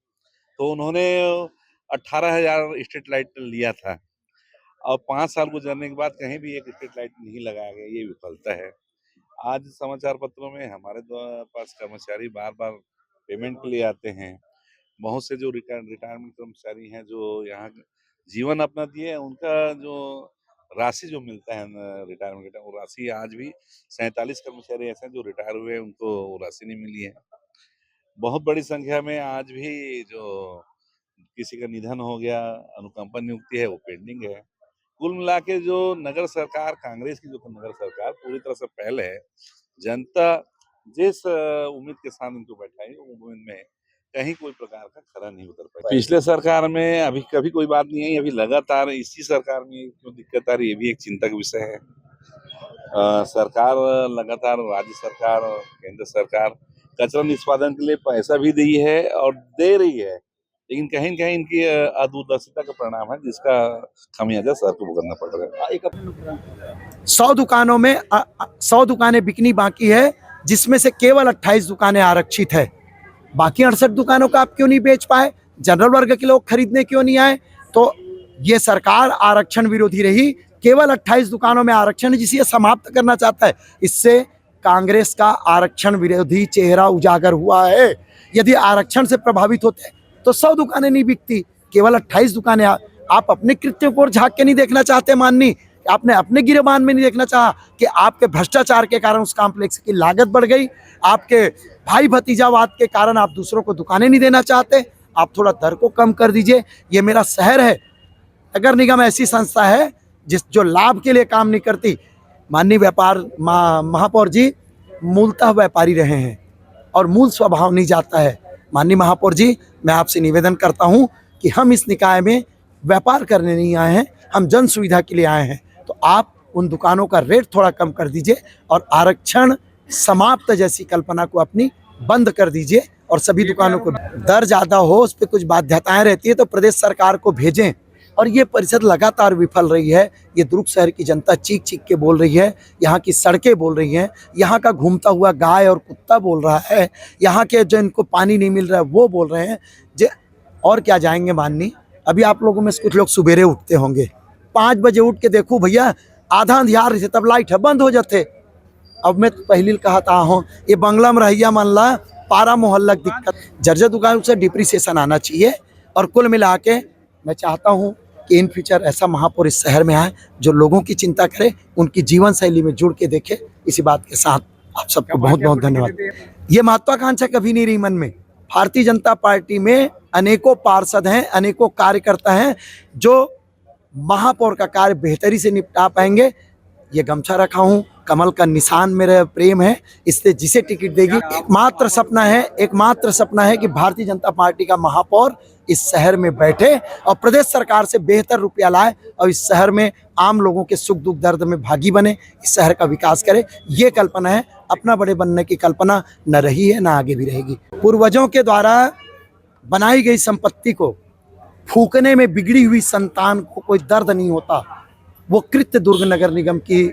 तो उन्होंने 18,000 स्ट्रीट लाइट लिया था, और 5 साल गुजरने के बाद कहीं भी एक स्ट्रीट लाइट नहीं लगाया गया। ये विफलता है। आज समाचार पत्रों में हमारे पास कर्मचारी बार-बार पेमेंट के लिए आते हैं। बहुत से जो रिटायरमेंट कर्मचारी हैं जो यहाँ जीवन अपना दिए, उनका जो राशि जो मिलता है रिटायरमेंट का, वो राशि आज भी 47 कर्मचारी ऐसे हैं जो रिटायर हुए हैं, उनको वो राशि नहीं मिली है। बहुत बड़ी संख्या में आज भी जो किसी का निधन हो गया, अनुकंपा नियुक्ति है, वो पेंडिंग है। कुल मिला के जो नगर सरकार, कांग्रेस की जो नगर सरकार पूरी तरह से पहले है, जनता जिस उम्मीद के साथ इनको बैठाई, उम्मीद में कहीं कोई प्रकार का खरा नहीं उतर पाया। पिछले सरकार में अभी कभी कोई बात नहीं है, अभी लगातार इसी सरकार में क्यों दिक्कत आ रही है, ये भी एक चिंता का विषय है। सरकार लगातार, राज्य सरकार और केंद्र सरकार कचरा निष्पादन के लिए पैसा भी दी है और दे रही है, लेकिन कहीं न कहीं इनकी अदूरदर्शिता का परिणाम है, जिसका खामियाजा सर को भुगतना पड़ रहा है। 100 दुकानों में 100 दुकानें बिकनी बाकी है, जिसमें से केवल 28 दुकानें आरक्षित है। बाकी 68 दुकानों का आप क्यों नहीं बेच पाए? जनरल वर्ग के लोग खरीदने क्यों नहीं आए? तो ये सरकार आरक्षण विरोधी रही। केवल 28 दुकानों में आरक्षण है, जिसे समाप्त करना चाहता है। इससे कांग्रेस का आरक्षण विरोधी चेहरा उजागर हुआ है। यदि आरक्षण से प्रभावित होते तो 100 दुकानें नहीं बिकती, केवल 28 दुकानें। आप अपने कृत्यों को झांक के नहीं देखना चाहते माननी, आपने अपने गिरेबान में नहीं देखना चाहा कि आपके भ्रष्टाचार के कारण उस कॉम्प्लेक्स की लागत बढ़ गई, आपके भाई भतीजावाद के कारण आप दूसरों को दुकानें नहीं देना चाहते। आप थोड़ा दर को कम कर दीजिए। ये मेरा शहर है। नगर निगम ऐसी संस्था है जो लाभ के लिए काम नहीं करती। माननीय महापौर जी मूलतः व्यापारी रहे हैं और मूल स्वभाव नहीं जाता है। माननीय महापौर जी, मैं आपसे निवेदन करता हूं कि हम इस निकाय में व्यापार करने नहीं आए हैं, हम जन सुविधा के लिए आए हैं। तो आप उन दुकानों का रेट थोड़ा कम कर दीजिए और आरक्षण समाप्त जैसी कल्पना को अपनी बंद कर दीजिए, और सभी दुकानों को दर ज़्यादा हो, उस पर कुछ बाध्यताएं रहती है तो प्रदेश सरकार को भेजें। और ये परिषद लगातार विफल रही है। ये दुर्ग शहर की जनता चीख चीख के बोल रही है, यहाँ की सड़कें बोल रही हैं, यहाँ का घूमता हुआ गाय और कुत्ता बोल रहा है, यहाँ के जो इनको पानी नहीं मिल रहा है वो बोल रहे हैं। और क्या जाएंगे माननी। अभी आप लोगों में से कुछ लोग सुबेरे उठते होंगे, 5 बजे उठ के देखो भैया आधा अंधियार रहे तब लाइट है बंद हो जाते। अब मैं पहले कहता हूँ ये बंगला में रहिया मन ला पारा मोहल्ला दिक्कत, जर्जर दुकान से डिप्रिसिएशन आना चाहिए। और कुल मिला के मैं चाहता हूँ कि इन फ्यूचर ऐसा महापौर इस शहर में आए जो लोगों की चिंता करे, उनकी जीवन शैली में जुड़ के देखे। इसी बात के साथ आप सबको बहुत बहुत धन्यवाद। ये महत्वाकांक्षा कभी नहीं रही मन में। भारतीय जनता पार्टी में अनेकों पार्षद हैं, अनेकों कार्यकर्ता हैं जो महापौर का कार्य बेहतरी से निपटा पाएंगे। ये गमछा रखा हूँ, कमल का निशान मेरा प्रेम है, इससे जिसे टिकट देगी एकमात्र सपना है कि भारतीय जनता पार्टी का महापौर इस शहर में बैठे और प्रदेश सरकार से बेहतर रुपया लाए और इस शहर में आम लोगों के सुख दुख दर्द में भागी बने, इस शहर का विकास करे। ये कल्पना है। अपना बड़े बनने की कल्पना न रही है, न आगे भी रहेगी। पूर्वजों के द्वारा बनाई गई संपत्ति को फूकने में बिगड़ी हुई संतान को कोई दर्द नहीं होता। वो कृत्य दुर्ग नगर निगम की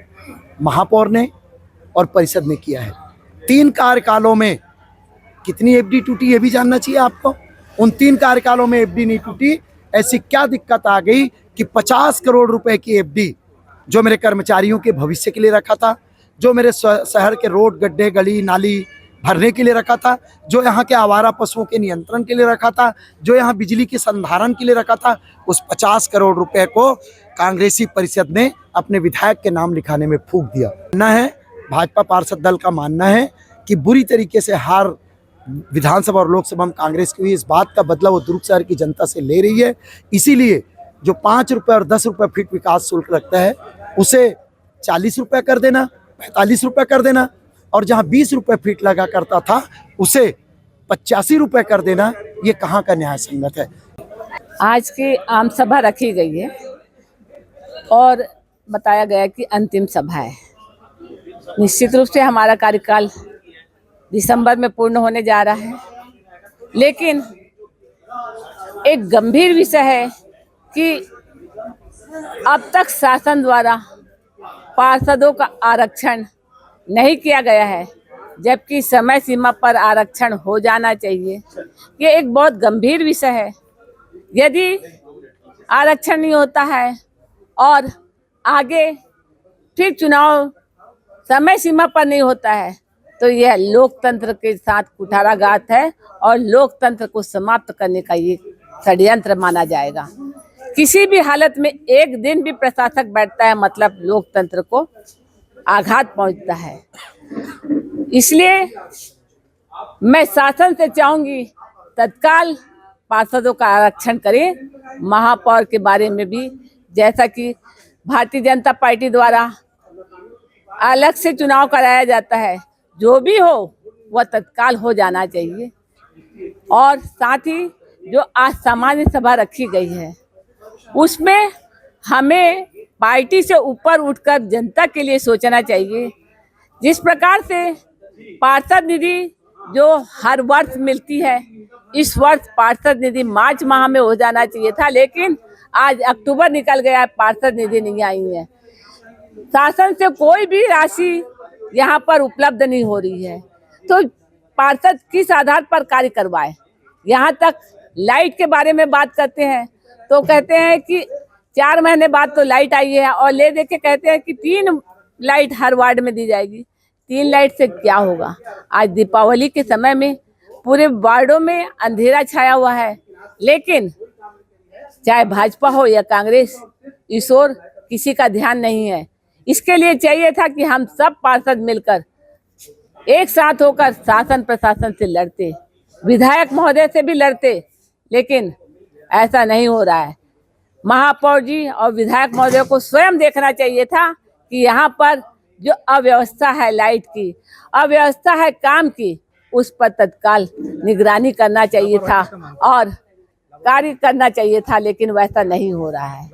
महापौर ने और परिषद ने किया है। 3 कार्यकालों में कितनी एफडी टूटी ये भी जानना चाहिए आपको। उन 3 कार्यकालों में एफडी नहीं टूटी। ऐसी क्या दिक्कत आ गई कि 50 करोड़ रुपए की एफडी जो मेरे कर्मचारियों के भविष्य के लिए रखा था, जो मेरे शहर के रोड, गड्ढे, गली नाली भरने के लिए रखा था, जो यहाँ के आवारा पशुओं के नियंत्रण के लिए रखा था, जो यहाँ बिजली के संधारण के लिए रखा था, उस 50 करोड़ रुपए को कांग्रेसी परिषद ने अपने विधायक के नाम लिखाने में फूंक दिया। मानना है, भाजपा पार्षद दल का मानना है कि बुरी तरीके से हार विधानसभा और लोकसभा में कांग्रेस की हुई, इस बात का बदला वो दुर्ग शहर की जनता से ले रही है। इसीलिए जो 5 रुपए और 10 रुपए फीट विकास शुल्क लगता है उसे 40 रुपए कर देना, 45 रुपए कर देना, और जहां 20 रुपए फीट लगा करता था उसे 85 रुपए कर देना, ये कहाँ का न्याय संगत है। आज की आम सभा रखी गई है और बताया गया कि अंतिम सभा है। निश्चित रूप से हमारा कार्यकाल दिसंबर में पूर्ण होने जा रहा है, लेकिन एक गंभीर विषय है कि अब तक शासन द्वारा पार्षदों का आरक्षण नहीं किया गया है, जबकि समय सीमा पर आरक्षण हो जाना चाहिए। ये एक बहुत गंभीर विषय है। यदि आरक्षण नहीं होता है और आगे फिर चुनाव समय सीमा पर नहीं होता है, तो यह लोकतंत्र के साथ कुठाराघात है और लोकतंत्र को समाप्त करने का ये षड्यंत्र माना जाएगा। किसी भी हालत में एक दिन भी प्रशासक बैठता है मतलब लोकतंत्र को आघात पहुंचता है। इसलिए मैं शासन से चाहूंगी तत्काल पार्षदों का आरक्षण करें। महापौर के बारे में भी जैसा कि भारतीय जनता पार्टी द्वारा अलग से चुनाव कराया जाता है, जो भी हो वह तत्काल हो जाना चाहिए। और साथ ही जो आज सामान्य सभा रखी गई है उसमें हमें पार्टी से ऊपर उठकर जनता के लिए सोचना चाहिए। जिस प्रकार से पार्षद निधि जो हर वर्ष मिलती है, इस वर्ष पार्षद निधि मार्च माह में हो जाना चाहिए था, लेकिन आज अक्टूबर निकल गया, पार्षद निधि नहीं आई है। शासन से कोई भी राशि यहाँ पर उपलब्ध नहीं हो रही है, तो पार्षद किस आधार पर कार्य करवाए। यहाँ तक लाइट के बारे में बात करते हैं तो कहते हैं कि 4 महीने बाद तो लाइट आई है, और ले दे के कहते हैं कि 3 लाइट हर वार्ड में दी जाएगी। 3 लाइट से क्या होगा? आज दीपावली के समय में पूरे वार्डों में अंधेरा छाया हुआ है, लेकिन चाहे भाजपा हो या कांग्रेस, इस ओर किसी का ध्यान नहीं है। इसके लिए चाहिए था कि हम सब पार्षद मिलकर एक साथ होकर शासन प्रशासन से लड़ते, विधायक महोदय से भी लड़ते, लेकिन ऐसा नहीं हो रहा है। महापौर जी और विधायक महोदय को स्वयं देखना चाहिए था कि यहाँ पर जो अव्यवस्था है, लाइट की अव्यवस्था है, काम की, उस पर तत्काल निगरानी करना चाहिए था और कार्य करना चाहिए था, लेकिन वैसा नहीं हो रहा है।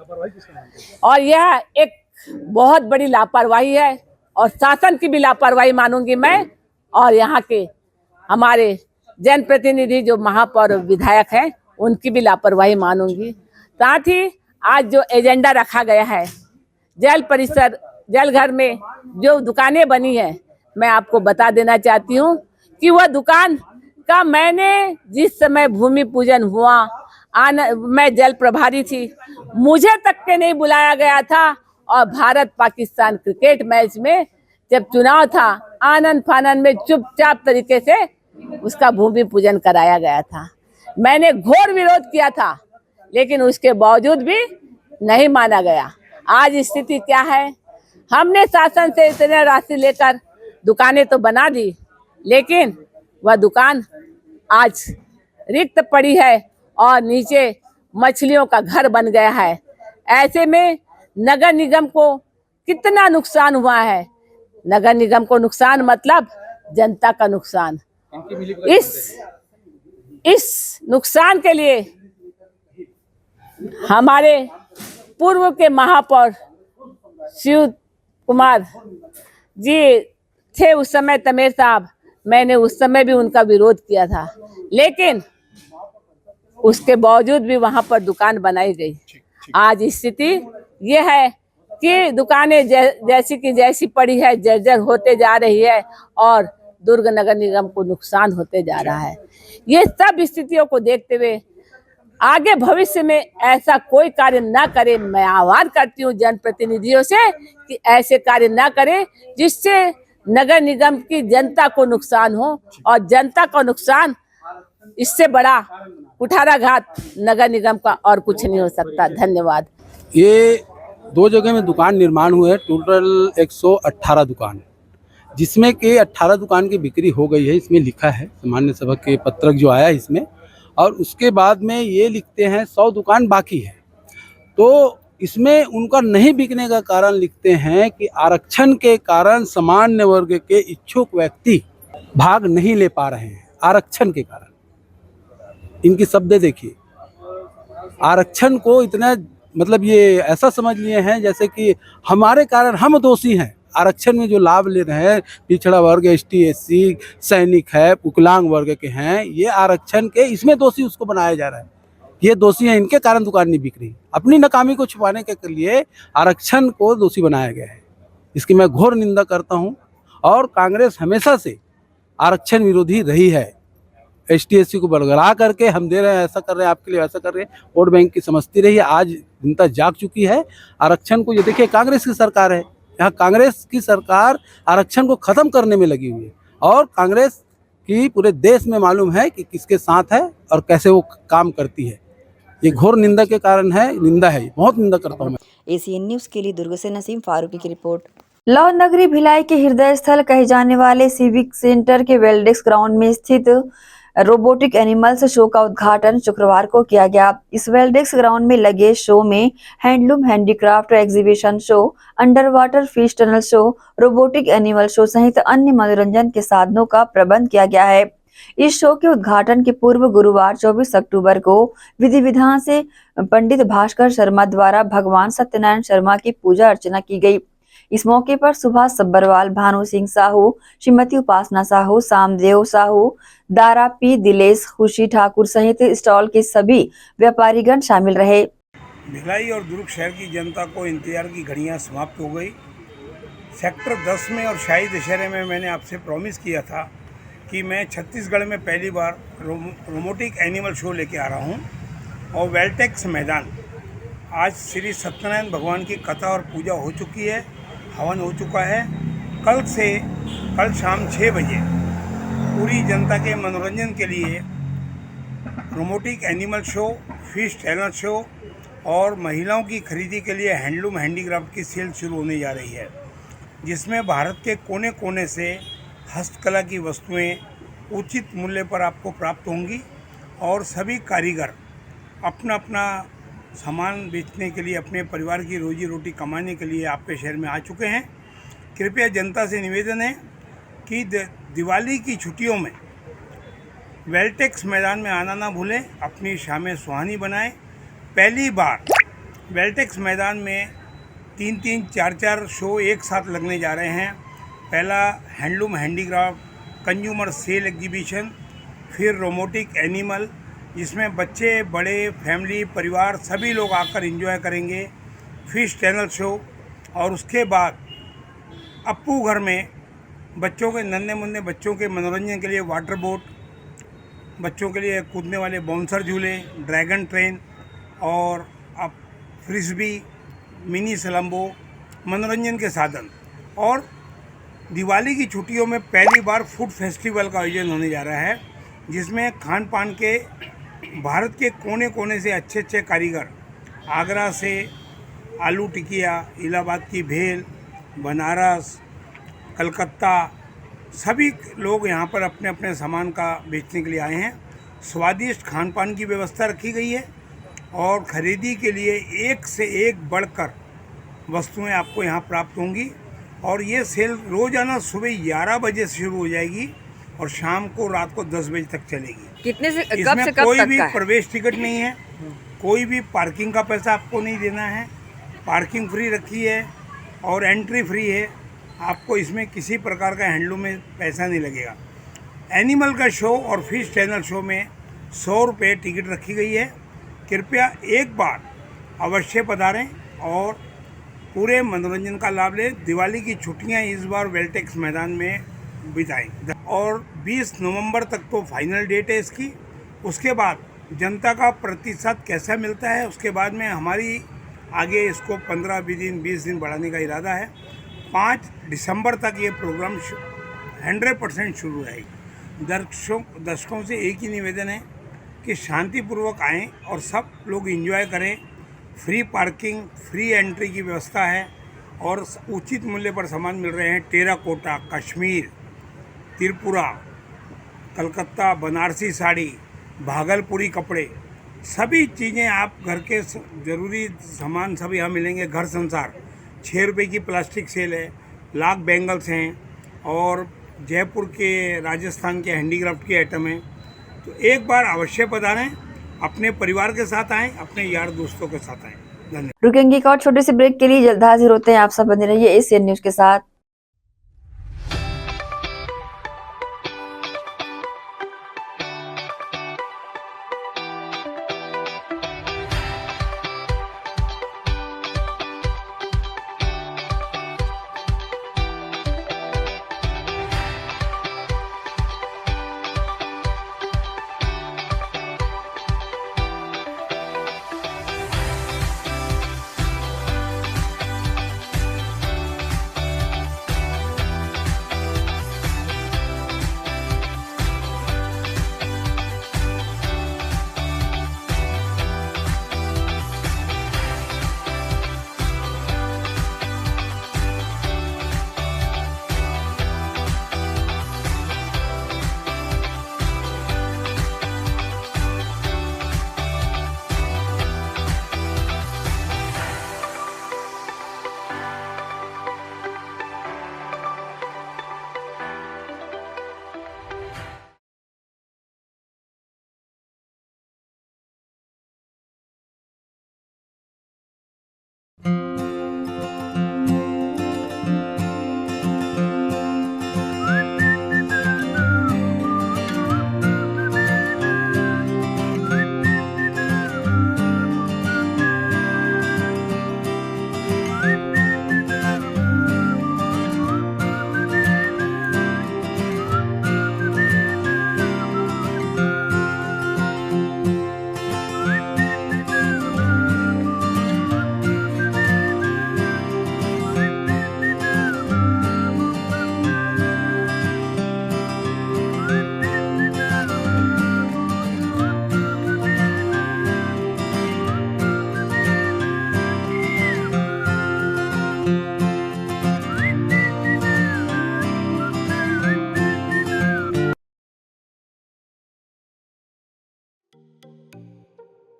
और यह एक बहुत बड़ी लापरवाही है और शासन की भी लापरवाही मानूंगी मैं, और यहाँ के हमारे जनप्रतिनिधि जो महापौर विधायक हैं उनकी भी लापरवाही मानूंगी। साथ ही आज जो एजेंडा रखा गया है, जल परिसर जल घर में जो दुकानें बनी है, मैं आपको बता देना चाहती हूँ कि वह दुकान का मैंने जिस समय भूमि पूजन हुआ, मैं जल प्रभारी थी, मुझे तक के नहीं बुलाया गया था, और भारत पाकिस्तान क्रिकेट मैच में जब चुनाव था, आनंद फानंद में चुपचाप तरीके से उसका भूमि पूजन कराया गया था। मैंने घोर विरोध किया था, लेकिन उसके बावजूद भी नहीं माना गया। आज स्थिति क्या है? हमने शासन से इतने राशि लेकर दुकानें तो बना दी, लेकिन वह दुकान आज रिक्त पड़ी है और नीचे मछलियों का घर बन गया है। ऐसे में नगर निगम को कितना नुकसान हुआ है? नगर निगम को नुकसान मतलब जनता का नुकसान। इस नुकसान के लिए हमारे पूर्व के महापौर शिव कुमार जी थे उस समय, तमेर साहब, मैंने उस समय भी उनका विरोध किया था, लेकिन उसके बावजूद भी वहां पर दुकान बनाई गई। आज स्थिति ये है कि दुकानें जैसी की जैसी पड़ी है, जर्जर होते जा रही है और दुर्ग नगर निगम को नुकसान होते जा रहा है। ये सब स्थितियों को देखते हुए आगे भविष्य में ऐसा कोई कार्य ना करे। मैं आह्वान करती हूँ जनप्रतिनिधियों से कि ऐसे कार्य ना करें जिससे नगर निगम की जनता को नुकसान हो, और जनता का नुकसान इससे बड़ा कुठाराघात नगर निगम का और कुछ नहीं हो सकता। धन्यवाद। ये 2 जगह में दुकान निर्माण हुए हैं, टोटल 118 दुकान, जिसमें कि 18 दुकान की बिक्री हो गई है। इसमें लिखा है सामान्य सभा के पत्रक जो आया इसमें, और उसके बाद में ये लिखते हैं 100 दुकान बाकी है। तो इसमें उनका नहीं बिकने का कारण लिखते हैं कि आरक्षण के कारण सामान्य वर्ग के इच्छुक व्यक्ति भाग नहीं ले पा रहे हैं। आरक्षण के कारण, इनकी शब्द देखिए, आरक्षण को इतना मतलब ये ऐसा समझ लिए हैं जैसे कि हमारे कारण हम दोषी हैं। आरक्षण में जो लाभ ले रहे हैं, पिछड़ा वर्ग, ST SC, सैनिक है, विकलांग वर्ग के हैं, ये आरक्षण के इसमें दोषी उसको बनाया जा रहा है। ये दोषी हैं, इनके कारण दुकान नहीं बिक रही। अपनी नाकामी को छुपाने के लिए आरक्षण को दोषी बनाया गया है। इसकी मैं घोर निंदा करता हूँ। और कांग्रेस हमेशा से आरक्षण विरोधी रही है। ST SC को बरगला करके हम दे रहे हैं, ऐसा कर रहे हैं, आपके लिए ऐसा कर रहे हैं, वोट बैंक की समझती रही है। आज जनता जाग चुकी है। आरक्षण को, ये देखिए कांग्रेस की सरकार है, यहाँ कांग्रेस की सरकार आरक्षण को खत्म करने में लगी हुई है। और कांग्रेस की पूरे देश में मालूम है कि किसके साथ है और कैसे वो काम करती है। ये घोर निंदा के कारण है, निंदा है, बहुत निंदा करता हूँ मैं। ACN न्यूज के लिए दुर्ग से नसीम फारूकी की रिपोर्ट। लाहौर नगरी भिलाई के हृदय स्थल कहे जाने वाले सिविक सेंटर के वेल्डेक्स ग्राउंड में स्थित रोबोटिक एनिमल्स शो का उद्घाटन शुक्रवार को किया गया। इस वेल्डेक्स ग्राउंड में लगे शो में handloom handicraft exhibition show, under water fish tunnel show, robotic animal show सहित अन्य मनोरंजन के साधनों का प्रबंध किया गया है। इस शो के उद्घाटन के पूर्व गुरुवार 24 अक्टूबर को विधि विधान से पंडित भास्कर शर्मा द्वारा भगवान सत्यनारायण शर्मा की पूजा अर्चना की गई। इस मौके पर सुभाष सब्बरवाल, भानु सिंह साहू, श्रीमती उपासना साहू, सामदेव साहू, दारा पी, दिलेश, खुशी ठाकुर सहित स्टॉल के सभी व्यापारीगण शामिल रहे। भिलाई और दुर्ग शहर की जनता को इंतजार की घड़ियां समाप्त हो गई। सेक्टर 10 में और शाही दशहरे में मैंने आपसे प्रॉमिस किया था कि मैं छत्तीसगढ़ में पहली बार रोबोटिक एनिमल शो लेके आ रहा हूं। और वेल्टेक्स मैदान, आज श्री सत्यनारायण भगवान की कथा और पूजा हो चुकी है, हवन हो चुका है। कल शाम 6 बजे पूरी जनता के मनोरंजन के लिए robotic animal show, fish tunnel show और महिलाओं की खरीदी के लिए हैंडलूम हैंडीक्राफ्ट की सेल शुरू होने जा रही है, जिसमें भारत के कोने कोने से हस्तकला की वस्तुएं उचित मूल्य पर आपको प्राप्त होंगी। और सभी कारीगर अपना अपना सामान बेचने के लिए, अपने परिवार की रोजी रोटी कमाने के लिए आपके शहर में आ चुके हैं। कृपया जनता से निवेदन है कि दिवाली की छुट्टियों में वेल्टेक्स मैदान में आना ना भूलें, अपनी शामें सुहानी बनाएं। पहली बार वेल्टेक्स मैदान में 3-3, 4-4 शो एक साथ लगने जा रहे हैं। पहला handloom handicraft consumer sale exhibition, फिर रोबोटिक एनिमल जिसमें बच्चे, बड़े, फैमिली, परिवार सभी लोग आकर एंजॉय करेंगे, फिश टनल शो, और उसके बाद अप्पू घर में बच्चों के, नन्हे मुन्ने बच्चों के मनोरंजन के लिए वाटर बोट, बच्चों के लिए कूदने वाले बाउंसर झूले, ड्रैगन ट्रेन और अब फ्रिस्बी, मिनी सलम्बो मनोरंजन के साधन। और दिवाली की छुट्टियों में पहली बार फूड फेस्टिवल का आयोजन होने जा रहा है, जिसमें खान पान के भारत के कोने कोने से अच्छे अच्छे कारीगर, आगरा से आलू टिकिया, इलाहाबाद की भेल, बनारस, कलकत्ता, सभी लोग यहाँ पर अपने अपने सामान का बेचने के लिए आए हैं। स्वादिष्ट खान पान की व्यवस्था रखी गई है और ख़रीदी के लिए एक से एक बढ़कर वस्तुएं आपको यहाँ प्राप्त होंगी। और ये सेल रोज़ाना सुबह 11 बजे से शुरू हो जाएगी और शाम को, रात को 10 बजे तक चलेगी। कितने से कब इसमें से कब कोई तक भी का है? प्रवेश टिकट नहीं है, कोई भी पार्किंग का पैसा आपको नहीं देना है, पार्किंग फ्री रखी है और एंट्री फ्री है। आपको इसमें किसी प्रकार का हैंडलूम में पैसा नहीं लगेगा। एनिमल का शो और फिश टनल शो में 100 रुपये टिकट रखी गई है। कृपया एक बार अवश्य पधारें और पूरे मनोरंजन का लाभ लें। दिवाली की छुट्टियां इस बार वेल्टेक्स मैदान में बिताएं और 20 नवंबर तक तो फाइनल डेट है इसकी। उसके बाद जनता का प्रतिशत कैसा मिलता है, उसके बाद में हमारी आगे इसको 15-20 दिन 20 दिन बढ़ाने का इरादा है। 5 दिसंबर तक ये प्रोग्राम 100% शुरू रहेगी। दर्शकों से एक ही निवेदन है कि शांतिपूर्वक आएँ और सब लोग एंजॉय करें। फ्री पार्किंग, फ्री एंट्री की व्यवस्था है और उचित मूल्य पर सामान मिल रहे हैं। टेराकोटा, कश्मीर, त्रिपुरा, कलकत्ता, बनारसी साड़ी, भागलपुरी कपड़े, सभी चीज़ें आप घर के ज़रूरी सामान सभी यहाँ मिलेंगे। घर संसार 6 रुपये की प्लास्टिक सेल है, लाख बैंगल्स हैं और जयपुर के, राजस्थान के हैंडीक्राफ्ट के आइटम हैं। तो एक बार अवश्य पधारें, अपने परिवार के साथ आएँ, अपने यार दोस्तों के साथ आएँ। धन्यवाद। रुकेंगे एक और छोटे से ब्रेक के लिए, जल्द हाजिर होते हैं। आप सब बने रहिए एशियन न्यूज के साथ।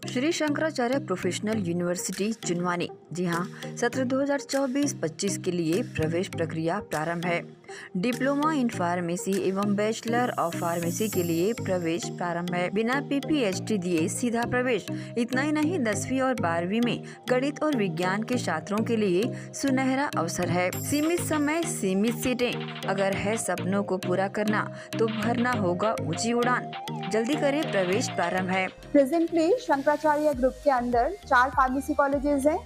श्री शंकराचार्य प्रोफेशनल यूनिवर्सिटी जुनवानी, जी हाँ, सत्र 2024-25 के लिए प्रवेश प्रक्रिया प्रारंभ है। डिप्लोमा इन फार्मेसी एवं बैचलर ऑफ फार्मेसी के लिए प्रवेश प्रारंभ है। बिना PPHD दिए सीधा प्रवेश। इतना ही नहीं, 10वीं और 12वीं में गणित और विज्ञान के छात्रों के लिए सुनहरा अवसर है। सीमित समय, सीमित सीटें। अगर है सपनों को पूरा करना तो भरना होगा ऊंची उड़ान। जल्दी करें, प्रवेश प्रारंभ है। प्रेजेंटली शंकराचार्य ग्रुप के अंदर 4 फार्मेसी कॉलेजेस हैं।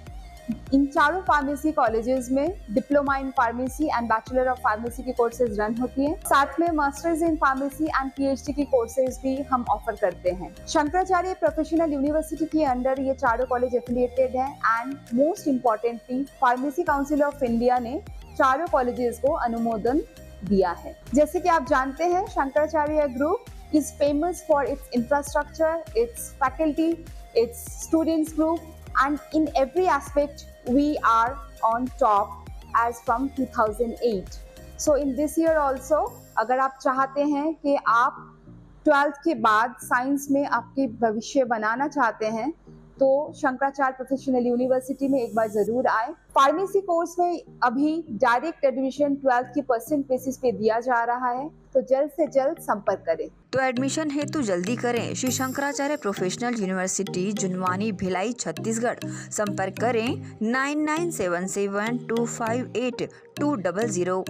इन चारों फार्मेसी कॉलेजेस में diploma in pharmacy and bachelor of pharmacy की कोर्सेज रन होती हैं। साथ में masters in pharmacy and PhD की कोर्सेज भी हम ऑफर करते हैं। शंकराचार्य प्रोफेशनल यूनिवर्सिटी के अंदर ये चारों कॉलेज एफिलिएटेड हैं and most importantly pharmacy council of India ने चारों कॉलेजेस को अनुमोदन दिया है। जैसे कि आप जानते हैं, Shankaracharya group is famous for its infrastructure, its faculty, its students group, and in every aspect we are on top as from 2008. So in this year also, अगर आप चाहते हैं कि आप 12th के बाद साइंस में आपके भविष्य बनाना चाहते हैं तो शंकराचार्य प्रोफेशनल यूनिवर्सिटी में एक बार जरूर आए। फार्मेसी कोर्स में अभी डायरेक्ट एडमिशन 12th की % बेसिस पे दिया जा रहा है, तो जल्द से जल्द संपर्क करें। तो एडमिशन हेतु जल्दी करें। Shri Shankaracharya professional university Junwani, Bhilai, Chhattisgarh. संपर्क करें 9977258200।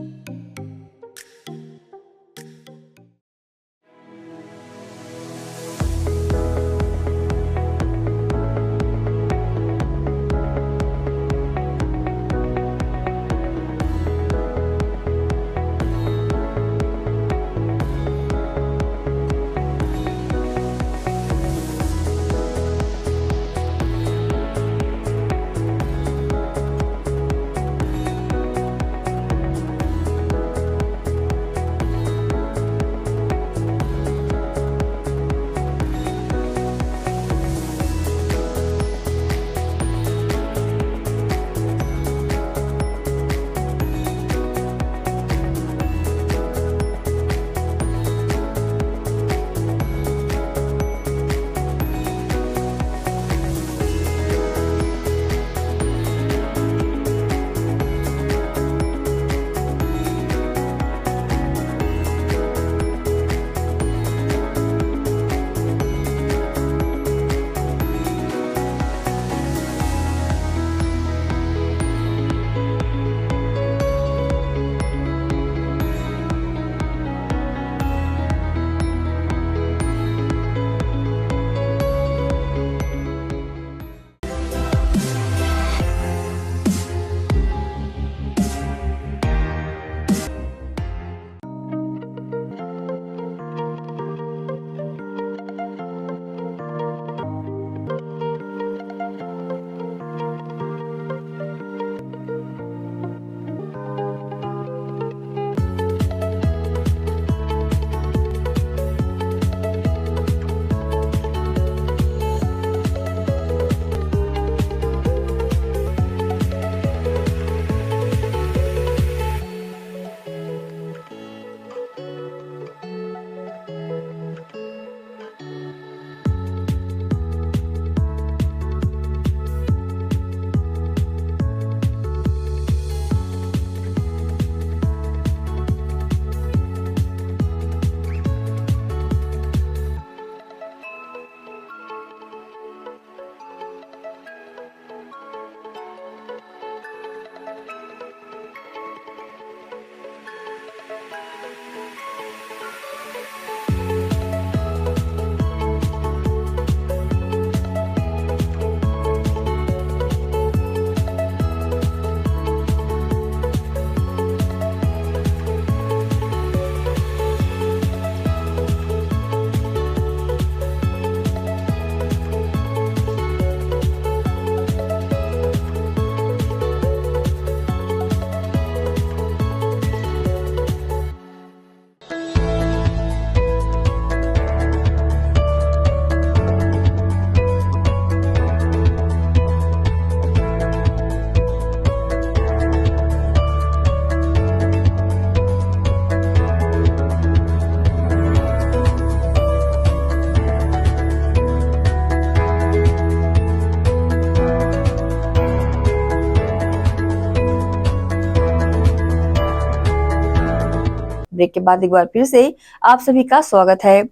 ब्रेक के बाद एक बार फिर से आप सभी का स्वागत है।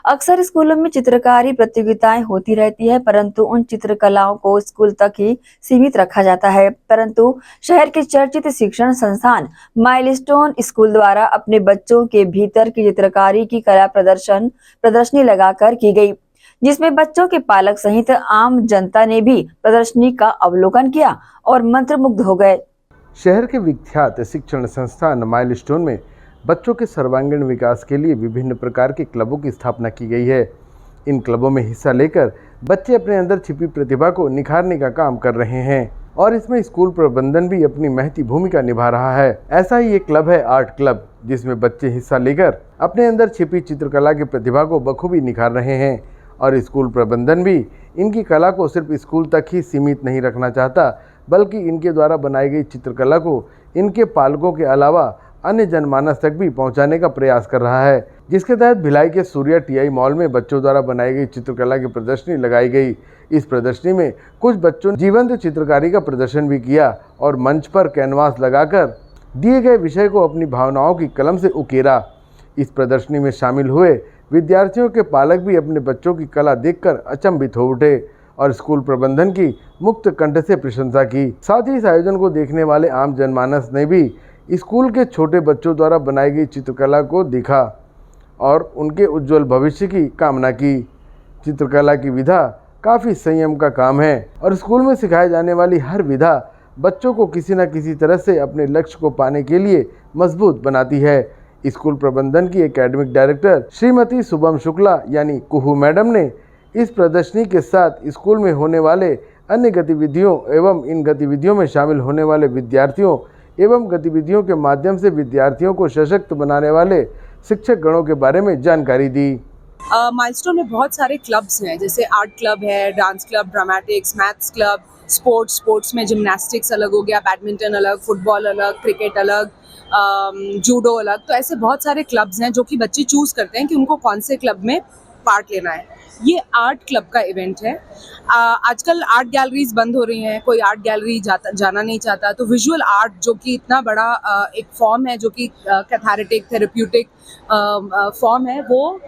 अक्सर स्कूलों में चित्रकारी प्रतियोगिताएं होती रहती है, परंतु उन चित्रकलाओं को स्कूल तक ही सीमित रखा जाता है। परंतु शहर के चर्चित शिक्षण संस्थान माइलस्टोन स्कूल द्वारा अपने बच्चों के भीतर की चित्रकारी की कला प्रदर्शनी लगाकर की गई, जिसमें बच्चों के पालक सहित आम जनता ने भी प्रदर्शनी का अवलोकन किया और मंत्रमुग्ध हो गए। शहर के विख्यात शिक्षण संस्थान माइलस्टोन में बच्चों के सर्वांगीण विकास के लिए विभिन्न प्रकार के क्लबों की स्थापना की गई है। इन क्लबों में हिस्सा लेकर बच्चे अपने अंदर छिपी प्रतिभा को निखारने का काम कर रहे हैं और इसमें स्कूल प्रबंधन भी अपनी महती भूमिका निभा रहा है। ऐसा ही एक क्लब है आर्ट क्लब, जिसमें बच्चे हिस्सा लेकर अपने अंदर छिपी चित्रकला की प्रतिभा को बखूबी निखार रहे हैं और स्कूल प्रबंधन भी इनकी कला को सिर्फ स्कूल तक ही सीमित नहीं रखना चाहता, बल्कि इनके द्वारा बनाई गई चित्रकला को इनके पालकों के अलावा अन्य जनमानस तक भी पहुंचाने का प्रयास कर रहा है, जिसके तहत भिलाई के सूर्या टीआई मॉल में बच्चों द्वारा बनाई गई चित्रकला की प्रदर्शनी लगाई गई। इस प्रदर्शनी में कुछ बच्चों ने जीवंत चित्रकारी का प्रदर्शन भी किया और मंच पर कैनवास लगाकर दिए गए विषय को अपनी भावनाओं की कलम से उकेरा। इस प्रदर्शनी में शामिल हुए विद्यार्थियों के पालक भी अपने बच्चों की कला देखकर अचंभित हो उठे और स्कूल प्रबंधन की मुक्त कंठ से प्रशंसा की। साथ ही इस आयोजन को देखने वाले आम जनमानस ने भी स्कूल के छोटे बच्चों द्वारा बनाई गई चित्रकला को देखा और उनके उज्जवल भविष्य की कामना की। चित्रकला की विधा काफ़ी संयम का काम है और स्कूल में सिखाए जाने वाली हर विधा बच्चों को किसी न किसी तरह से अपने लक्ष्य को पाने के लिए मजबूत बनाती है। स्कूल प्रबंधन की एकेडमिक डायरेक्टर श्रीमती शुभम शुक्ला यानी कुहू मैडम ने इस प्रदर्शनी के साथ स्कूल में होने वाले अन्य गतिविधियों एवं इन गतिविधियों में शामिल होने वाले विद्यार्थियों एवं गतिविधियों के माध्यम से विद्यार्थियों को सशक्त बनाने वाले शिक्षक गणों के बारे में जानकारी दी। माइलस्टोन में बहुत सारे क्लब्स हैं, जैसे आर्ट क्लब है, dance club, dramatics, maths club, sports में जिम्नास्टिक्स अलग हो गया, बैडमिंटन अलग, फुटबॉल अलग, क्रिकेट अलग, जूडो अलग। तो ऐसे बहुत सारे क्लब्स हैं जो कि बच्चे चूज करते हैं कि उनको कौन से क्लब में पार्ट लेना है। ये आर्ट क्लब का इवेंट है। आजकल आर्ट गैलरीज बंद हो रही हैं, कोई आर्ट गैलरी जाना नहीं चाहता, तो विजुअल आर्ट जो कि इतना बड़ा एक फॉर्म है, जो कि कैथारेटिक थेरेप्यूटिक फॉर्म है, वो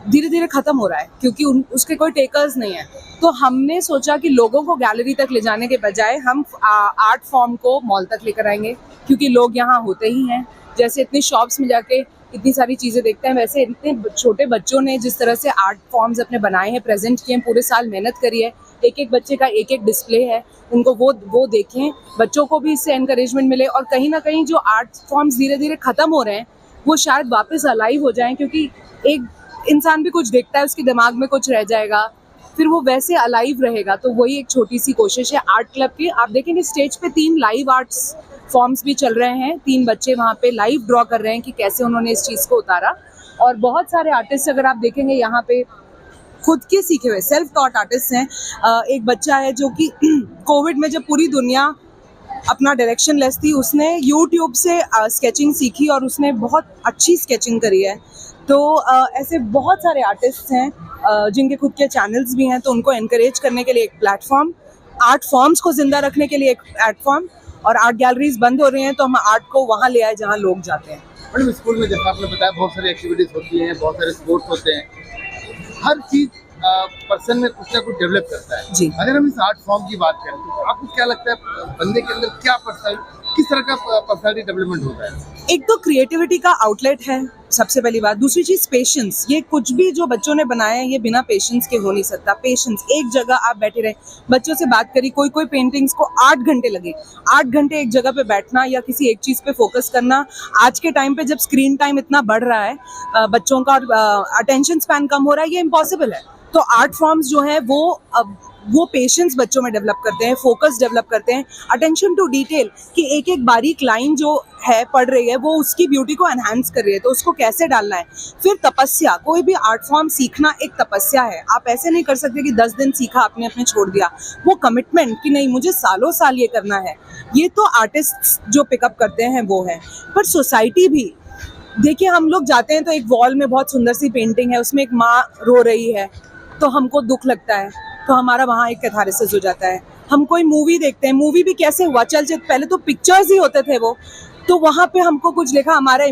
धीरे धीरे ख़त्म हो रहा है क्योंकि उसके कोई टेकर्स नहीं है। तो हमने सोचा कि लोगों को गैलरी तक ले जाने के बजाय हम आर्ट फॉर्म को मॉल तक लेकर आएंगे, क्योंकि लोग यहाँ होते ही हैं। जैसे इतनी शॉप्स में जाके इतनी सारी चीज़ें देखते हैं, वैसे इतने छोटे बच्चों ने जिस तरह से आर्ट फॉर्म्स अपने बनाए हैं, प्रेजेंट किए हैं, पूरे साल मेहनत करी है, एक एक बच्चे का एक एक डिस्प्ले है, उनको वो देखें, बच्चों को भी इससे एनकरेजमेंट मिले और कहीं ना कहीं जो आर्ट फॉर्म्स धीरे धीरे ख़त्म हो रहे हैं वो शायद वापस अलाइव हो जाएं, क्योंकि एक इंसान भी कुछ देखता है, उसके दिमाग में कुछ रह जाएगा, फिर वो वैसे अलाइव रहेगा। तो वही एक छोटी सी कोशिश है आर्ट क्लब की। आप देखेंगे स्टेज पे 3 लाइव आर्ट्स फॉर्म्स भी चल रहे हैं, 3 बच्चे वहाँ पे लाइव ड्रॉ कर रहे हैं कि कैसे उन्होंने इस चीज़ को उतारा। और बहुत सारे आर्टिस्ट अगर आप देखेंगे यहाँ पे खुद के सीखे हुए सेल्फ टॉट आर्टिस्ट हैं। एक बच्चा है जो कि कोविड में जब पूरी दुनिया अपना डायरेक्शन लेस थी, उसने यूट्यूब से स्केचिंग सीखी और उसने बहुत अच्छी स्केचिंग करी है। तो ऐसे बहुत सारे आर्टिस्ट हैं जिनके खुद के चैनल्स भी हैं, तो उनको एनकरेज करने के लिए एक प्लेटफॉर्म, आर्ट फॉर्म्स को जिंदा रखने के लिए एक प्लेटफॉर्म। और आर्ट गैलरीज बंद हो रही हैं तो हम आर्ट को वहाँ ले आए जहाँ लोग जाते हैं। मैडम, स्कूल में जैसा आपने बताया बहुत सारी एक्टिविटीज होती हैं, बहुत सारे स्पोर्ट्स होते हैं, हर चीज पर्सन में कुछ ना कुछ डेवलप करता है जी। अगर हम इस आर्ट फॉर्म की बात करें तो आपको क्या लगता है बंदे के अंदर क्या किस तरह का पर्सनालिटी डेवलपमेंट होता है? एक तो क्रिएटिविटी का आउटलेट है सबसे पहली बात। दूसरी चीज पेशेंस। ये कुछ भी जो बच्चों ने बनाया है ये बिना पेशेंस के हो नहीं सकता। पेशेंस, एक जगह आप बैठे रहे, बच्चों से बात करी, कोई पेंटिंग्स को 8 घंटे लगे, 8 घंटे एक जगह पे बैठना या किसी एक चीज पे फोकस करना। आज के टाइम पे जब स्क्रीन टाइम इतना बढ़ रहा है, बच्चों का अटेंशन स्पैन कम हो रहा है, ये इम्पॉसिबल है। तो आर्ट फॉर्म्स जो है वो पेशेंस बच्चों में डेवलप करते हैं, फोकस डेवलप करते हैं, अटेंशन टू डिटेल कि एक एक बारीक लाइन जो है पढ़ रही है वो उसकी ब्यूटी को एनहांस कर रही है, तो उसको कैसे डालना है। फिर तपस्या, कोई भी आर्ट फॉर्म सीखना एक तपस्या है। आप ऐसे नहीं कर सकते कि 10 दिन सीखा आपने अपने छोड़ दिया। वो कमिटमेंट कि नहीं मुझे सालों साल ये करना है, ये तो आर्टिस्ट जो पिकअप करते हैं वो है। पर सोसाइटी भी देखिए, हम लोग जाते हैं तो एक वॉल में बहुत सुंदर सी पेंटिंग है, उसमें एक माँ रो रही है तो हमको दुख लगता है, तो हमारा वहाँ एक कैथारसिस हो जाता है। हम कोई मूवी देखते हैं, मूवी भी कैसे हुआ, चल पहले तो पिक्चर्स ही होते थे, वो तो वहाँ पे हमको कुछ लिखा, हमारे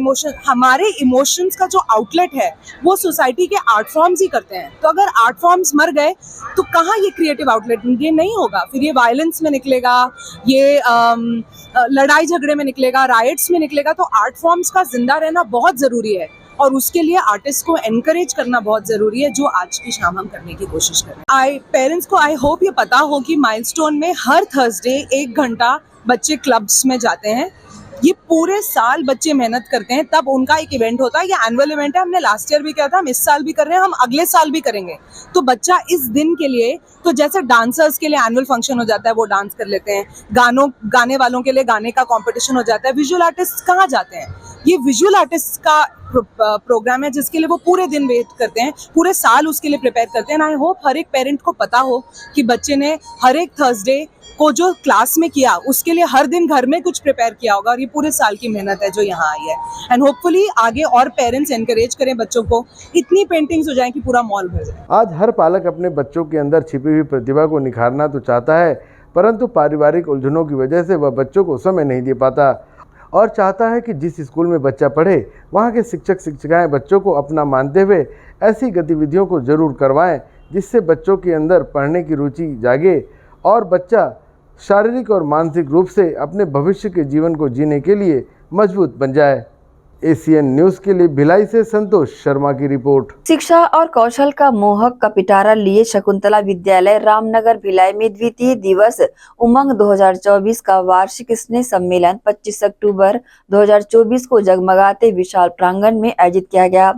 इमोशंस का जो आउटलेट है वो सोसाइटी के आर्ट फॉर्म्स ही करते हैं। तो अगर आर्ट फॉर्म्स मर गए तो कहाँ ये क्रिएटिव आउटलेट, ये नहीं होगा, फिर ये वायलेंस में निकलेगा, ये लड़ाई झगड़े में निकलेगा, राइट्स में निकलेगा। तो आर्ट फॉर्म्स का जिंदा रहना बहुत ज़रूरी है और उसके लिए आर्टिस्ट को एनकरेज करना बहुत ज़रूरी है, जो आज की शाम हम करने की कोशिश कर रहे हैं। पेरेंट्स को आई होप ये पता हो कि माइलस्टोन में हर थर्सडे 1 घंटा बच्चे क्लब्स में जाते हैं। ये पूरे साल बच्चे मेहनत करते हैं, तब उनका एक इवेंट होता है। ये एनुअल इवेंट है, हमने लास्ट ईयर भी किया था, हम इस साल भी कर रहे हैं, हम अगले साल भी करेंगे। तो बच्चा इस दिन के लिए, तो जैसे डांसर्स के लिए एनुअल फंक्शन हो जाता है, वो डांस कर लेते हैं, गाने वालों के लिए गाने का कंपटीशन हो जाता है। विजुअल आर्टिस्ट कहाँ जाते हैं? ये विजुअल आर्टिस्ट का प्रोग्राम है जिसके लिए वो पूरे दिन वेट करते हैं, पूरे साल उसके लिए प्रिपेयर करते हैं। आई होप हर एक पेरेंट को पता हो कि बच्चे ने हर एक थर्सडे को जो क्लास में किया उसके लिए हर दिन घर में कुछ प्रिपेयर किया होगा, और ये पूरे साल की मेहनत है जो यहाँ आई है। एंड होपफुली आगे और पेरेंट्स एनकरेज करें बच्चों को, इतनी पेंटिंग्स हो जाए कि पूरा मॉल भर जाए। आज हर पालक अपने बच्चों के अंदर छिपी हुई प्रतिभा को निखारना तो चाहता है, परंतु पारिवारिक उलझनों की वजह से वह बच्चों को समय नहीं दे पाता और चाहता है कि जिस स्कूल में बच्चा पढ़े वहाँ के शिक्षक शिक्षिकाएं बच्चों को अपना मानते हुए ऐसी गतिविधियों को जरूर करवाएं जिससे बच्चों के अंदर पढ़ने की रुचि जागे और बच्चा शारीरिक और मानसिक रूप से अपने भविष्य के जीवन को जीने के लिए मजबूत बन जाए। एसीएन न्यूज़ के लिए भिलाई से संतोष शर्मा की रिपोर्ट। शिक्षा और कौशल का मोहक का पिटारा लिए शकुंतला विद्यालय रामनगर भिलाई में द्वितीय दिवस उमंग 2024 का वार्षिक स्नेह सम्मेलन 25 अक्टूबर 2024 को जगमगाते विशाल प्रांगण में आयोजित किया गया।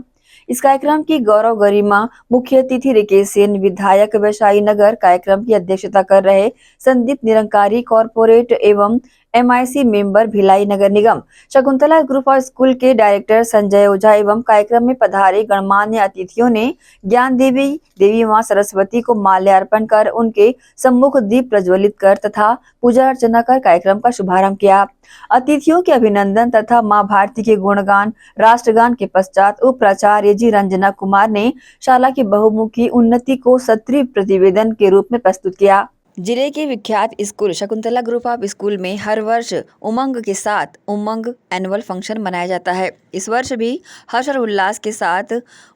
इस कार्यक्रम की गौरव गरिमा मुख्य अतिथि रिकेश सेन, विधायक वैशाली नगर, कार्यक्रम की अध्यक्षता कर रहे संदीप निरंकारी, कॉर्पोरेट एवं MIC member Bhilai Nagar Nigam, Shakuntala group of school के डायरेक्टर संजय ओझा एवं कार्यक्रम में पधारे गणमान्य अतिथियों ने ज्ञान देवी मां सरस्वती को माल्यार्पण कर उनके सम्मुख दीप प्रज्वलित कर तथा पूजा अर्चना कर कार्यक्रम का शुभारंभ किया। अतिथियों के अभिनंदन तथा मां भारती के गुणगान राष्ट्रगान के पश्चात उप प्राचार्य जी रंजना कुमार ने शाला की बहुमुखी उन्नति को सत्रीय प्रतिवेदन के रूप में प्रस्तुत किया। जिले के विख्यात school Shakuntala group of school में हर वर्ष उमंग के साथ उमंग एनुअल फंक्शन मनाया जाता है। इस वर्ष भी हर्ष और उल्लास के साथ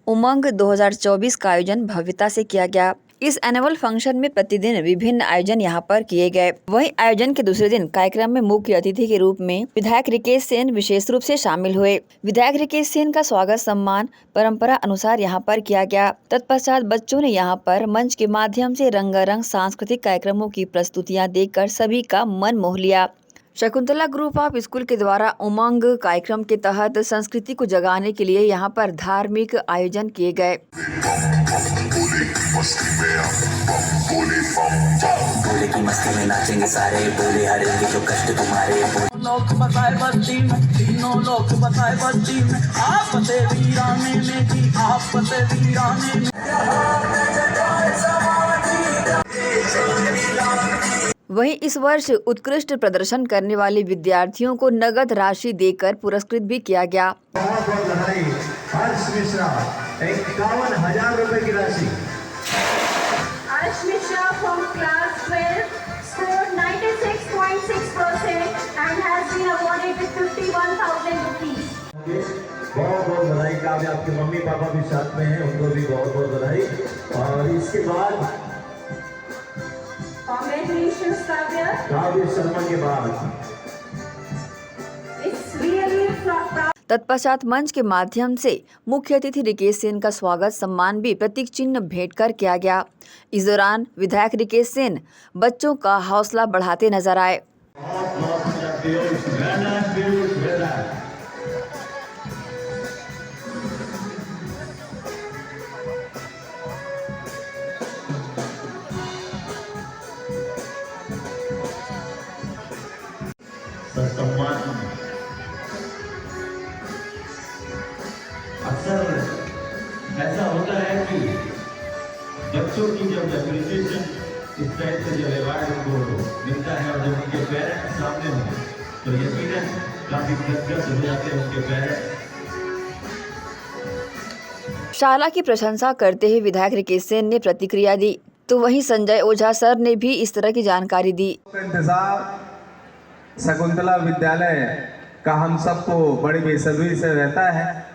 उमंग 2024 का आयोजन भव्यता से किया गया। इस एनुअल फंक्शन में प्रतिदिन विभिन्न आयोजन यहाँ पर किए गए। वहीं आयोजन के दूसरे दिन कार्यक्रम में मुख्य अतिथि के रूप में विधायक रिकेश सेन विशेष रूप से शामिल हुए। विधायक रिकेश सेन का स्वागत सम्मान परंपरा अनुसार यहाँ पर किया गया। तत्पश्चात बच्चों ने यहाँ पर मंच के माध्यम से रंगारंग सांस्कृतिक कार्यक्रमों की प्रस्तुतियाँ देखकर सभी का मन मोह लिया। शकुंतला ग्रुप ऑफ स्कूल के द्वारा उमंग कार्यक्रम के तहत संस्कृति को जगाने के लिए यहाँ पर धार्मिक आयोजन किए गए। बोले की मस्ती में नाचेंगे सारे, बोले हरेंगे जो कष्ट तुम्हारे। लोक बताए बस्ती में, तीनों लोक बताए बस्ती में, आप पते वीराने में जी, आप पते वीराने में। वहीं इस वर्ष उत्कृष्ट प्रदर्शन करने वाले विद्यार्थियों को नगद राशि देकर पुरस्कृत भी किया गया। 51,000 रुपए की राशि। Harsh Mishra from class 12 scored 96.6% and has been awarded with 51,000 rupees. बहुत बहुत बधाई। काव्य आपके मम्मी पापा भी साथ में हैं, उनको भी बहुत बहुत बधाई। और इसके बाद Congratulations काव्य शर्मा के बाद it's really proud. तत्पश्चात मंच के माध्यम से मुख्य अतिथि रिकेश सेन का स्वागत सम्मान भी प्रतीक चिन्ह भेंट कर किया गया। इस दौरान विधायक रिकेश सेन बच्चों का हौसला बढ़ाते नजर आए। अक्सर ऐसा होता है कि बच्चों की जब एप्रिसिएशन इस टाइप से जब अवार्ड को मिलता है और जब उनके पेरेंट्स सामने हों तो यकीनन काफी गदगद हो जाते हैं उनके पेरेंट्स। शाला की प्रशंसा करते हुए विधायक रिकेश सेन ने प्रतिक्रिया दी, तो वहीं संजय ओझा सर ने भी इस तरह की जानकारी दी। इंतजार शकुंतला विद्यालय का हम सबको बड़ी बेसब्री से रहता है।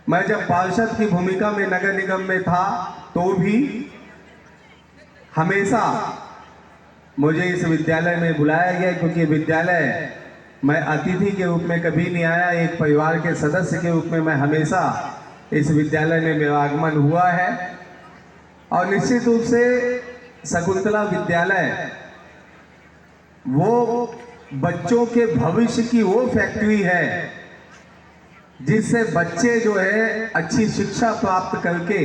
मैं जब पार्षद की भूमिका में नगर निगम में था तो भी हमेशा मुझे इस विद्यालय में बुलाया गया, क्योंकि विद्यालय मैं अतिथि के रूप में कभी नहीं आया, एक परिवार के सदस्य के रूप में मैं हमेशा इस विद्यालय में मेरा आगमन हुआ है। और निश्चित रूप से शकुंतला विद्यालय वो बच्चों के भविष्य की वो फैक्ट्री है जिससे बच्चे जो है अच्छी शिक्षा प्राप्त करके,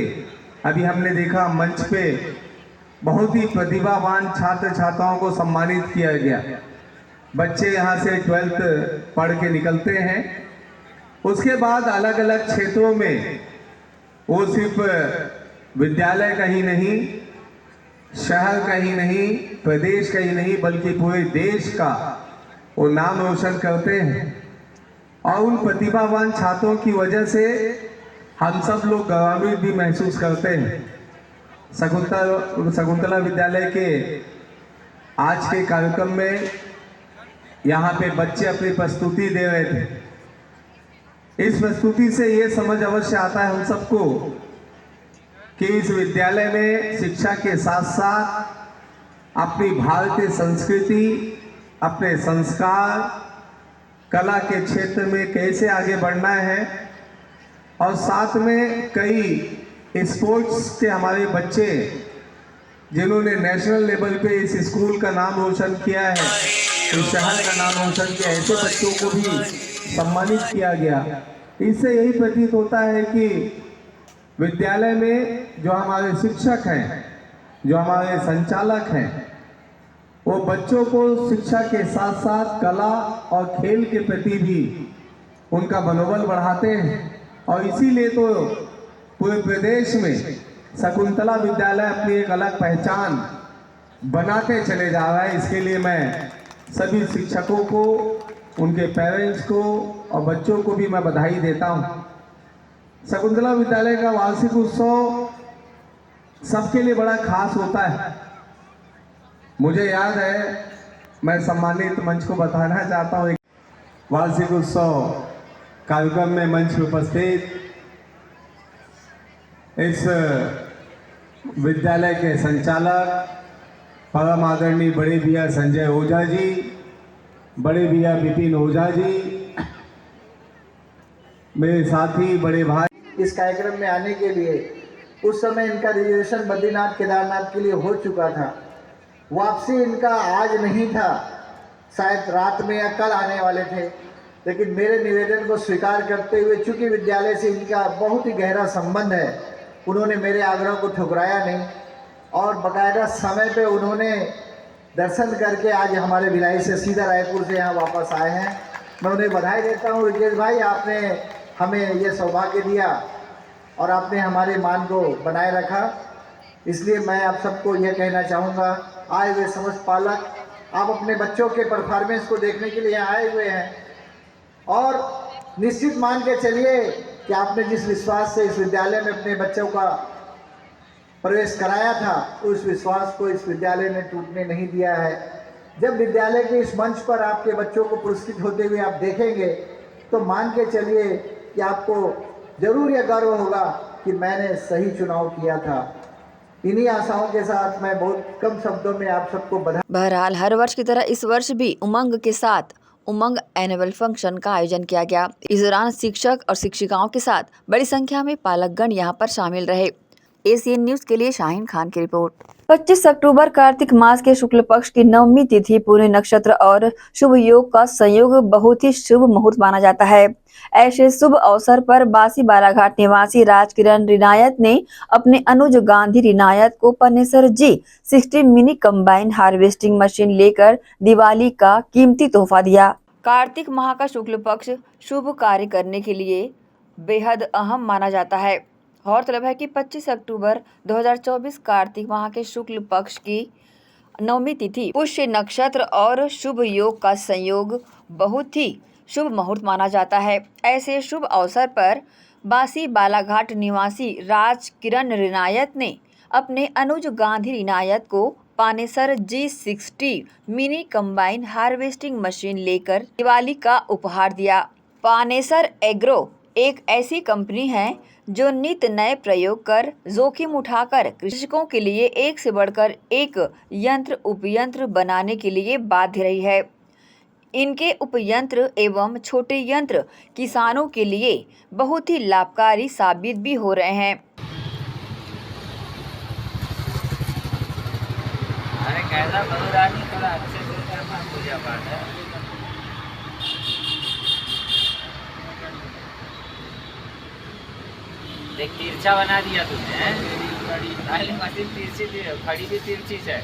अभी हमने देखा मंच पे बहुत ही प्रतिभावान छात्र छात्राओं को सम्मानित किया गया। बच्चे यहाँ से 12th पढ़ के निकलते हैं, उसके बाद अलग अलग क्षेत्रों में वो सिर्फ विद्यालय का ही नहीं, शहर का ही नहीं, प्रदेश का ही नहीं, बल्कि पूरे देश का वो नाम रोशन करते हैं। और उन प्रतिभावान छात्रों की वजह से हम सब लोग गौरवान्वित भी महसूस करते हैं। शकुंतला विद्यालय के आज के कार्यक्रम में यहाँ पे बच्चे अपनी प्रस्तुति दे रहे थे। इस प्रस्तुति से ये समझ अवश्य आता है हम सबको कि इस विद्यालय में शिक्षा के साथ साथ अपनी भारतीय संस्कृति, अपने संस्कार, कला के क्षेत्र में कैसे आगे बढ़ना है, और साथ में कई स्पोर्ट्स के हमारे बच्चे जिन्होंने नेशनल लेवल पे इस स्कूल का नाम रोशन किया है, इस शहर का नाम रोशन किया, ऐसे बच्चों को भी सम्मानित किया गया। इससे यही प्रतीत होता है कि विद्यालय में जो हमारे शिक्षक हैं, जो हमारे संचालक हैं, वो बच्चों को शिक्षा के साथ साथ कला और खेल के प्रति भी उनका मनोबल बढ़ाते हैं। और इसीलिए तो पूरे प्रदेश में शकुंतला विद्यालय अपनी एक अलग पहचान बनाते चले जा रहा है। इसके लिए मैं सभी शिक्षकों को, उनके पेरेंट्स को और बच्चों को भी मैं बधाई देता हूँ। शकुंतला विद्यालय का वार्षिक उत्सव सबके लिए बड़ा खास होता है। मुझे याद है, मैं सम्मानित मंच को बताना चाहता हूँ, वार्षिक उत्सव कार्यक्रम में मंच पर उपस्थित इस विद्यालय के संचालक परम आदरणीय बड़े भैया संजय ओझा जी, बड़े भैया विपिन ओझा जी, मेरे साथी बड़े भाई, इस कार्यक्रम में आने के लिए उस समय इनका रिजर्वेशन बद्रीनाथ केदारनाथ के लिए हो चुका था। वापसी इनका आज नहीं था, शायद रात में या कल आने वाले थे, लेकिन मेरे निवेदन को स्वीकार करते हुए, चूंकि विद्यालय से इनका बहुत ही गहरा संबंध है, उन्होंने मेरे आग्रह को ठुकराया नहीं और बाकायदा समय पे उन्होंने दर्शन करके आज हमारे भिलाई से सीधा रायपुर से यहाँ वापस आए हैं। मैं उन्हें बधाई देता हूँ। रिकेश भाई, आपने हमें ये सौभाग्य दिया और आपने हमारे मान को बनाए रखा। इसलिए मैं आप सबको यह कहना चाहूँगा, आए हुए समस्त पालक, आप अपने बच्चों के परफॉर्मेंस को देखने के लिए आए हुए हैं और निश्चित मान के चलिए कि आपने जिस विश्वास से इस विद्यालय में अपने बच्चों का प्रवेश कराया था, उस विश्वास को इस विद्यालय ने टूटने नहीं दिया है। जब विद्यालय के इस मंच पर आपके बच्चों को पुरस्कृत होते हुए आप देखेंगे तो मान के चलिए कि आपको जरूर यह गर्व होगा कि मैंने सही चुनाव किया था। इन्हीं आशाओं के साथ मैं बहुत कम शब्दों में आप सबको बधाई। बहरहाल हर वर्ष की तरह इस वर्ष भी उमंग के साथ उमंग एनुअल फंक्शन का आयोजन किया गया। इस दौरान शिक्षक और शिक्षिकाओं के साथ बड़ी संख्या में पालकगण यहां पर शामिल रहे। एसीएन न्यूज के लिए शाहीन खान की रिपोर्ट। 25 अक्टूबर कार्तिक मास के शुक्ल पक्ष की नवमी तिथि पूरे नक्षत्र और शुभ योग का संयोग बहुत ही शुभ मुहूर्त माना जाता है। ऐसे शुभ अवसर पर बासी बालाघाट निवासी राजकिरण रिनायत ने अपने अनुज गांधी रिनायत को पनेसर जी 60 मिनी कंबाइन हार्वेस्टिंग मशीन लेकर दिवाली का कीमती तोहफा दिया। कार्तिक माह का शुक्ल पक्ष शुभ कार्य करने के लिए बेहद अहम माना जाता है। गौरतलब है कि 25 अक्टूबर 2024 कार्तिक माह के शुक्ल पक्ष की नवमी तिथि पुष्य नक्षत्र और शुभ योग का संयोग बहुत ही शुभ मुहूर्त माना जाता है। ऐसे शुभ अवसर पर बासी बालाघाट निवासी राज किरण रिनायत ने अपने अनुज गांधी रिनायत को Panesar G60 mini combine harvesting machine लेकर दिवाली का उपहार दिया। पानेसर एग्रो एक ऐसी कंपनी है जो नित नए प्रयोग कर जोखिम उठाकर कृषकों के लिए एक से बढ़कर एक यंत्र उपयंत्र बनाने के लिए बाध्य रही है। इनके उपयंत्र एवं छोटे यंत्र किसानों के लिए बहुत ही लाभकारी साबित भी हो रहे हैं। अरे कैसा बलरानी थोड़ा अच्छे से करना पूजा पाठ है। देख तिरछा बना दिया तुमने हैं? पहले मशीन तिरछी थी, खड़ी भी तिरछी है।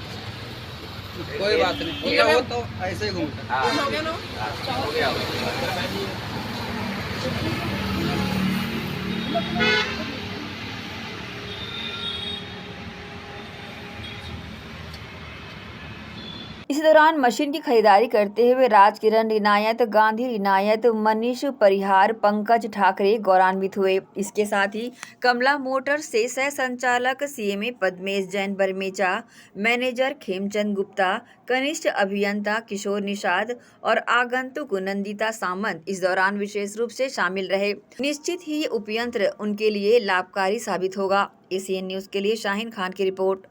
कोई बात नहीं, पूजा हो तो ऐसे ही घूमता। हाँ, हो गया ना? हो गया। इसी दौरान मशीन की खरीदारी करते हुए राजकिरण रिनायत, गांधी रिनायत, मनीष परिहार, पंकज ठाकरे गौरवान्वित हुए। इसके साथ ही कमला मोटर्स से सह संचालक CMA पद्मेश जैन बरमेचा, मैनेजर खेमचंद गुप्ता, कनिष्ठ अभियंता किशोर निषाद और आगंतुक नंदिता सामंत इस दौरान विशेष रूप से शामिल रहे। निश्चित ही ये उपयंत्र उनके लिए लाभकारी साबित होगा। ACN न्यूज के लिए शाहीन खान की रिपोर्ट।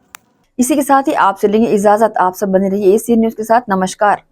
इसी के साथ ही आपसे लेंगे इजाजत। आप सब बने रहिए ACN न्यूज के साथ। नमस्कार।